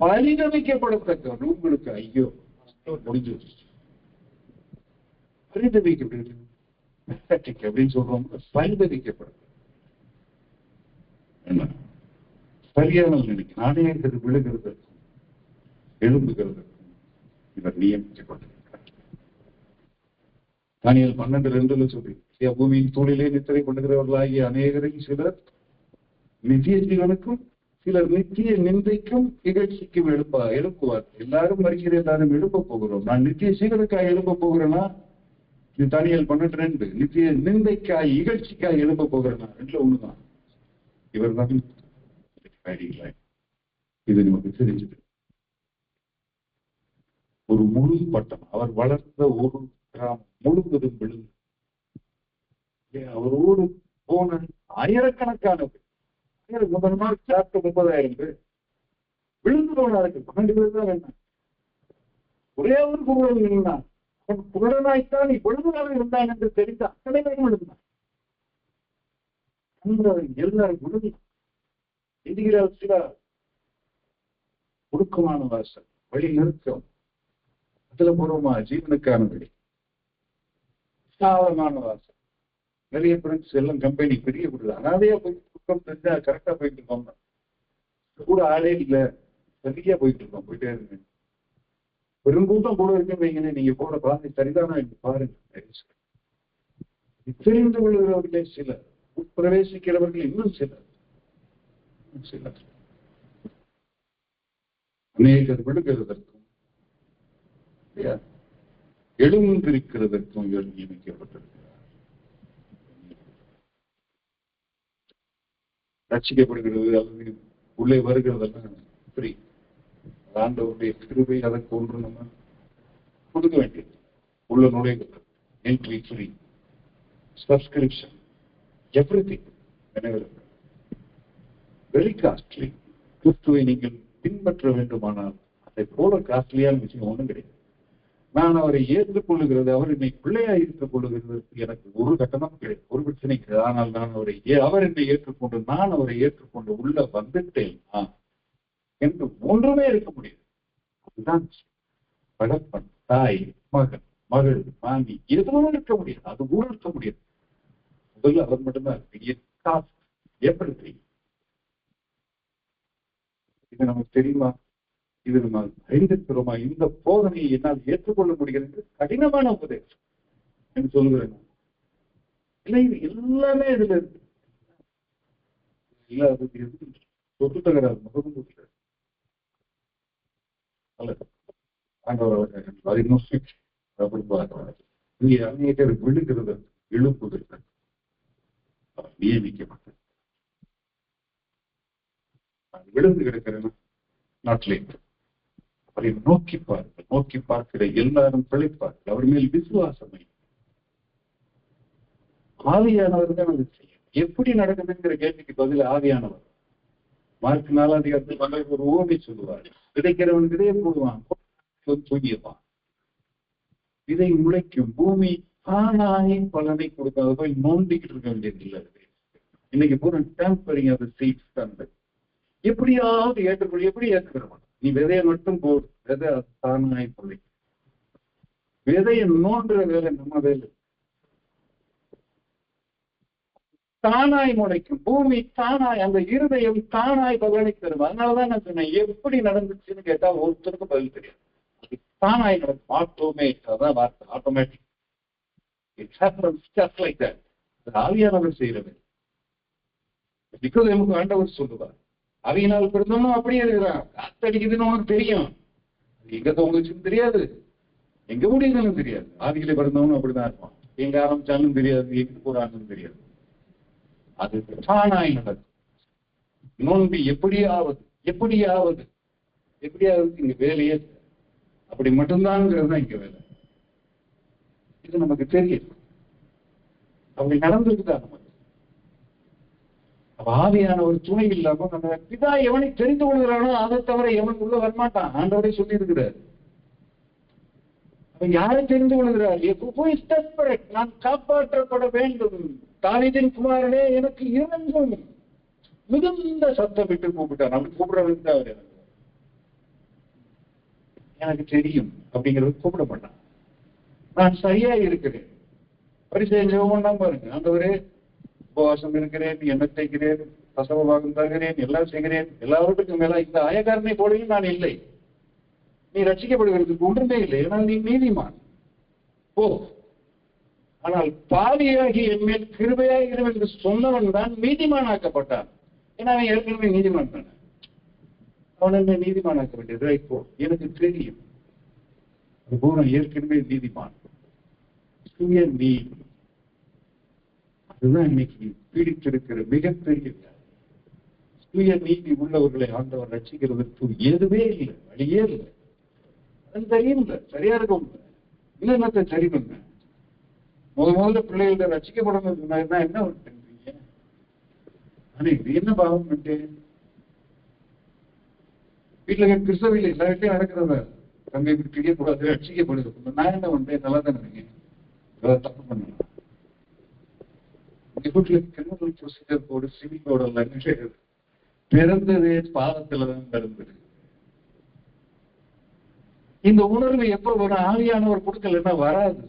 பரிதவிக்கப்படத்தக்க உங்களுக்கு ஐயோ முடிஞ்சு பரிதவிக்க அப்படின்னு சொல்றோம். பரிதவிக்கப்படும் என்ன சரியான நினைக்க நானே விழுகிறதற்கும் எழும்புகிறதற்கும் இவர் நியமிக்கப்பட்டிருக்கிறார். தானியேல் 12:2 சொல்லி பூமியின் தூளிலே நித்திரை பண்ணுகிறவர்களாகிய அநேகரில் சிலர் நித்திய ஜீவனுக்கும் சிலர் நித்திய நிந்தைக்கும் இகழ்ச்சிக்கும் எழுப்புவார். எல்லாரும் மறிக்கிற எல்லாரும் எழுப்ப போகிறோம். நான் நித்திய ஜீவனுக்காக எழுப்ப போகிறேன்னா இது தானியேல் 12:2. நித்திய நிந்தைக்காய் இகழ்ச்சிக்காய் எழுப்ப போகிறேன்னா 2ல ஒண்ணுதான். இவர் தான் இது நமக்கு தெரிஞ்சது. ஒரு முழு பட்டம், அவர் வளர்ந்த ஒரு கிராமம் முழுவதும் விழுந்து அவரோடு போன ஆயிரக்கணக்கான பேர், முதல் நாள் சாப்பிட்ட 30,000 பேர் விழுந்து போனார்கள். 12 பேர் தான் வேண்டாம், ஒரே ஒரு குருவன் நின்றான். குருடனாய்த்தான் இவ்வளவு நாள் இருந்தான் என்று தெரிந்த அத்தனை பேரும் இருந்தான். எல்லாரும் விடுதி எதிரால் சில ஒடுக்கமான வாசல், வழி நிறுத்தம், அதுல பூர்வமா ஜீவனுக்கான வழி, சாதமான வாசல். நிறைய ஃப்ரெண்ட்ஸ் எல்லாம் கம்பெனி பெரிய விடுது, அனாதையா போயிட்டு தெரிஞ்சா கரெக்டா போயிட்டு இருக்கோம், கூட ஆளே இல்லை, சரியா போயிட்டு இருக்கோம், போயிட்டே இருங்க. பெருங்கூட்டம் கூட இருக்குன்னு வைங்க, நீங்க போற பாதை சரிதானா என்று பாருங்க. தெரிந்து கொள்கிறவர்களே சிலர், உட்பிரவேசிக்கிறவர்கள் இன்னும் சிலர். அநேகர் விடுகிறதற்கும் எழுந்திருக்கிறதற்கும் இவர் நியமிக்கப்பட்டிருக்கிறார். ரட்சிக்கப்படுகிறது அல்லது உள்ளே வருகிறதெல்லாம் ஃப்ரீ. ஆண்டவருடைய கிருபை, அதற்கு ஒன்று நம்ம கொடுக்க வேண்டியது. உள்ள நுழைகிறது, entry free, subscription, everything. Very costly. கிறிஸ்துவை நீங்கள் பின்பற்ற வேண்டுமானால் அதை போல காஸ்ட்லியான விஷயம் ஒன்றும் கிடையாது. நான் அவரை ஏற்றுக்கொள்ளுகிறது, அவர் என்னை பிள்ளையாக ஏற்றுக் கொள்ளுகிறதற்கு எனக்கு ஒரு கட்டணமும் கிடையாது, ஒரு பிரச்சனை கிடையாது. ஆனால் நான் அவர் என்னை ஏற்றுக்கொண்டு, நான் அவரை ஏற்றுக்கொண்டு உள்ள வந்துட்டேன் என்று ஒன்றுமே இருக்க முடியாது. அதுதான் தகப்பன், தாய், மகன், மகள், மாமி, எதுவும் இருக்க முடியாது. அது கூட இருக்க முடியாது. முதல்ல அவர் மட்டும்தான் எப்படி இது நமக்கு தெரியுமா? இது நம்ம அறிந்திருக்கிறோமா? இந்த போதனையை என்னால் ஏற்றுக்கொள்ள முடிகிறது. கடினமான உபதேசம் என்று சொல்லுகிறேன். இல்லை, இது எல்லாமே இதுல இருக்கு. இல்லாதது எது தொட்டு தகராறு முகமும் இங்கே அநேகர் விழுகிறது, எழுப்புகிறது நியமிக்கப்பட்டது. விழுந்து கிடக்கிறேன் நாட்டிலே அவரை நோக்கி பார்க்க, நோக்கி பார்க்கிற எல்லாரும் பிழைப்பார்கள். அவர் மேல் விசுவாசமை. ஆவியானவர் தான் அது செய்யும். எப்படி நடக்குதுங்கிற கேள்விக்கு பதில் ஆவியானவர். மார்க் 4 அதிகாரத்தில் மக்களுக்கு ஒரு ஓமை சொல்லுவார். விதைக்கிறவன் விதைய போடுவான், தூங்கிடுவான். விதை முளைக்கும், பூமி தானாய் பலனை கொடுக்காத போய் நோண்டிக்கிட்டு இருக்க வேண்டியது இல்லை. இன்னைக்கு பூரா டேம்பரிங் ஆஃப் தி சீட்ஸ் தான். எப்படியாவது ஏற்றுக்கொள்ள, எப்படி ஏற்றுக்கிறவன்? நீ விதையை மட்டும் போடு, விதை தானாய் பழை. விதையை நோண்டுற வேலை நம்ம வேலை. தானாய் முளைக்கும், பூமி தானாய், அந்த இருதயம் தானாய் பலனை தரும். அதனாலதான் நான் சொன்னேன், எப்படி நடந்துச்சுன்னு கேட்டா ஒருத்தருக்கும் பதில் தெரியாது. அது தானாய் நடக்கும், ஆட்டோமேட். அதான் வார்த்தை, automatic. It's happens just like that. அது ஆவியானவர் செய்யறது. நிக்கோதேமுக்கு ஆண்டவர் சொல்லுவார், அவையினால் பிறந்தவனும் அப்படியே இருக்கிறான். காத்தடிக்குதுன்னு உனக்கு தெரியும், எங்க தோங்குச்சுன்னு தெரியாது, எங்க முடியுதுன்னு தெரியாது. ஆதியில பிறந்தவனும் அப்படிதான் இருப்பான். எங்க ஆரம்பிச்சாலும் தெரியாது, எங்க போறாங்கன்னு தெரியாது. அது தானாய் நடக்கும். நோன்பி எப்படியாவது எப்படியாவது எப்படியாவது இங்க வேலையே அப்படி மட்டும்தான்ங்கிறது தான் இங்க வேலை. இது நமக்கு தெரியும், அப்படி நடந்திருக்குதா நமக்கு. ஆவியான ஒரு துணை இல்லாம நம்ம பிதா எவனை தெரிந்து கொள்கிறானோ அதை தவிர எவன் உள்ள வரமாட்டான். ஆண்டவரே சொல்லி இருக்கிறார். அவன் யாரை தெரிந்து கொள்கிறார்? நான் காப்பாற்றப்பட வேண்டும். தாவீதின் குமாரனே எனக்கு இறங்கும். மிகுந்த சத்தம் விட்டு கூப்பிட்டார். அப்படி கூப்பிடுறவனுக்கு தான் அவர் எனக்கு தெரியும் அப்படிங்கிறது கூப்பிட மாட்டான். நான் சரியா இருக்கிறேன். பரிசேயன் ஜெபம் பண்ணாம பாருங்க, ஆண்டவரே உபவாசம் இருக்கிறேன், எண்ணெய் தேய்க்கிறேன், பசவபாகம் தருகிறேன், எல்லாம் செய்கிறேன், எல்லாவற்றுக்கும் மேல இந்த ஆயக்காரனை போலையும் நான் இல்லை. நீ ரட்சிக்கப்படுகிறதுக்கு ஒன்றுமே இல்லை, ஏன்னால் நீ நீதிமான். ஓ, ஆனால் பாவியாகி என் மேல் கிருபையாகிறோம் என்று சொன்னவன் தான் நீதிமானாக்கப்பட்டான். ஏன்னா அவன் ஏற்கனவே நீதிமான் தானே, அவன் என்ன நீதிமானாக்க வேண்டியது? இப்போ எனக்கு தெரியும், அது போல ஏற்கனவே நீதிமான். நீதி, அதுதான் இன்னைக்கு பீடித்திருக்கிற மிகப்பெரிய சுய நீதி உள்ளவர்களை ஆண்டவர் ரட்சிக்கிறதுக்கு எதுவே இல்லை, வழியே இல்லை. அது தெரியும், சரியா இருக்கும். இன்னத்தை சரி பண்ண முதல்ல பிள்ளைகள ரட்சிக்கப்படணும் என்ன பண்றீங்க? ஆனா இது என்ன பாவம் பண்ணிட்டு வீட்டுல கிறிஸ்தவில்லை எல்லா வீட்லயும் நடக்கிறத தங்கை பிடிக்கக்கூடாது, ரட்சிக்கப்படுது. நான் என்ன பண்றேன்? நல்லா தானே இருக்கேன், ஏதாவது தப்பு பண்ணேன்? உங்க வீட்டுல கிரிமினல் ப்ரொசீஜர் கோடு, சிவில் கோடு எல்லாம் கிடையாது. பிறந்ததே பாவத்துலதான் பிறந்தது. இந்த உணர்வு எப்ப வரும்? ஆவியானவர் கொடுக்கலன்னா வராது.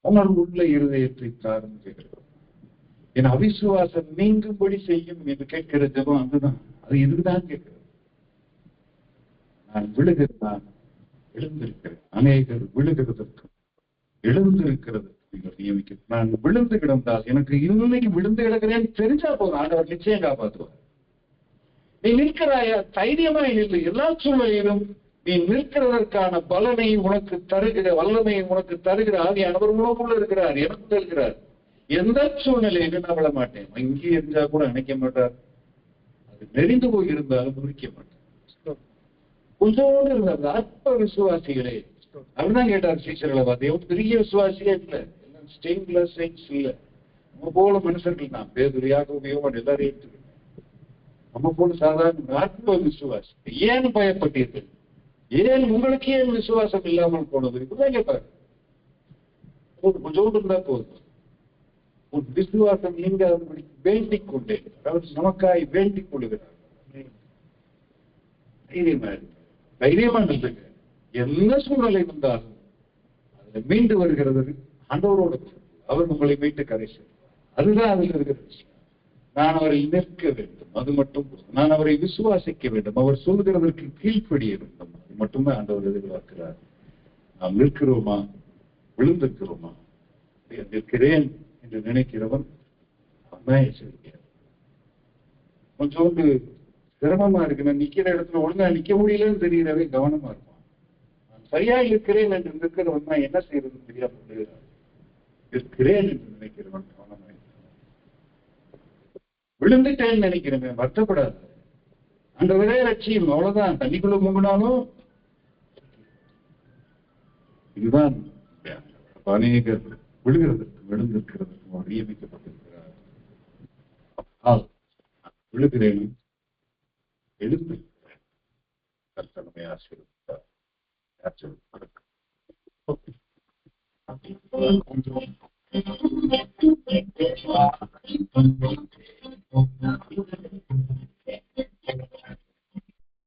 உணர்வு உள்ள இருதயத்தை ஆரம்பிக்கிறது. என் அவிசுவாசம் நீங்கும்படி செய்யும் என்று கேட்கிற ஜெபம் அதுதான். அது இதுதான் கேட்கிறது. நான் விழுகிறேன், நான் எழுந்திருக்கிறேன். அநேகர் விழுகிறதற்கு, எழுந்திருக்கிறது நியமிக்க. நான் விழுந்து கிடந்தால், எனக்கு இன்னைக்கு விழுந்து கிடக்கிறேன்னு தெரிஞ்சா போதும், ஆண்டவர் நிச்சயம் காப்பாற்றுவார். நீ நிற்கிறாயா? தைரியமா இல்லை. எல்லா சூழ்நிலையிலும் நீ நிற்கிறதற்கான பலனை உனக்கு தருகிற, வல்லமையை உனக்கு தருகிற ஆவியானவர் உனக்குள்ள இருக்கிறார், எனக்கு இருக்கிறார். எந்த சூழ்நிலையிலும் நான் விட மாட்டேன். இங்கே இருந்தா கூட நினைக்க மாட்டார். அது நெறிந்து போயிருந்தாலும் முடிக்க மாட்டேன். கொஞ்சோடு இருந்தார். அற்ப விசுவாசிகளே அப்படிதான் கேட்டார் சீசர்களை பார்த்து. பெரிய விசுவாசியே இல்லை, எல்லாம் ஸ்டெயின்லெஸ் சைன்ஸ் இல்லை. நம்ம போல மனுஷர்கள் தான். பேதுரியாக உபயோகம் எல்லாரையும் எடுத்துக்கணும். நம்ம போல சாதாரண அற்ப விசுவாசி. ஏன் பயப்பட்டீர்கள்? ஏன் உங்களுக்கு ஏன் விசுவாசம் இல்லாமல் போனது? இப்படிதான் கேட்பாரு. கொஞ்சோடு இருந்தா போதும். உன் விசுவாசம் நீங்க வேண்டிக் கொண்டேன். அவர் நமக்காய் வேண்டிக் கொள்கிறார். தைரியமா இருக்கு, தைரியமா நில்லுங்க. என்ன சூழ்நிலை வந்தாலும் அதுல மீண்டு வருகிறது ஆண்டவரோட. அவர் உங்களை மீட்டு கரை செய்வார். அதுதான் அதுல இருக்கிற விஷயம். நான் அவரை நிற்க வேண்டும், அது மட்டும். நான் அவரை விசுவாசிக்க வேண்டும், அவர் சொல்கிறதற்கு கீழ்ப்படிய வேண்டும். அது மட்டும்தான் ஆண்டவர் எதிர்பார்க்கிறார். நாம் நிற்கிறோமா, விழுந்திருக்கிறோமா? நிற்கிறேன் என்று நினைக்கிறவன் கொஞ்சோண்டு சிரமமா இருக்கு. நான் நிக்கிற இடத்துல ஒழுங்கா நிக்க முடியலன்னு தெரியறவே கவனமா இருப்பான். நான் சரியா இருக்கிறேன் என்று நிற்கிறவன் தான் என்ன செய்யறதுன்னு தெரியாம விடுகிறான். இருக்கிறேன் என்று நினைக்கிறவன் கவனமா இருக்கிறான். விழுந்துட்டேன்னு நினைக்கிறவன் வருத்தப்படாது. அந்த ஒரே லட்சியம், அவ்வளவுதான். தண்ணிக்குள்ள முங்கினாலும் இதுதான். அநேகர் விழுகிறதற்கு, விழுந்திருக்கிறதற்கு அவர் நியமிக்கப்பட்டிருக்கிறார். விழுகிறேன், எழுந்து கர்த்தனை ஆசீர்வதித்தார்.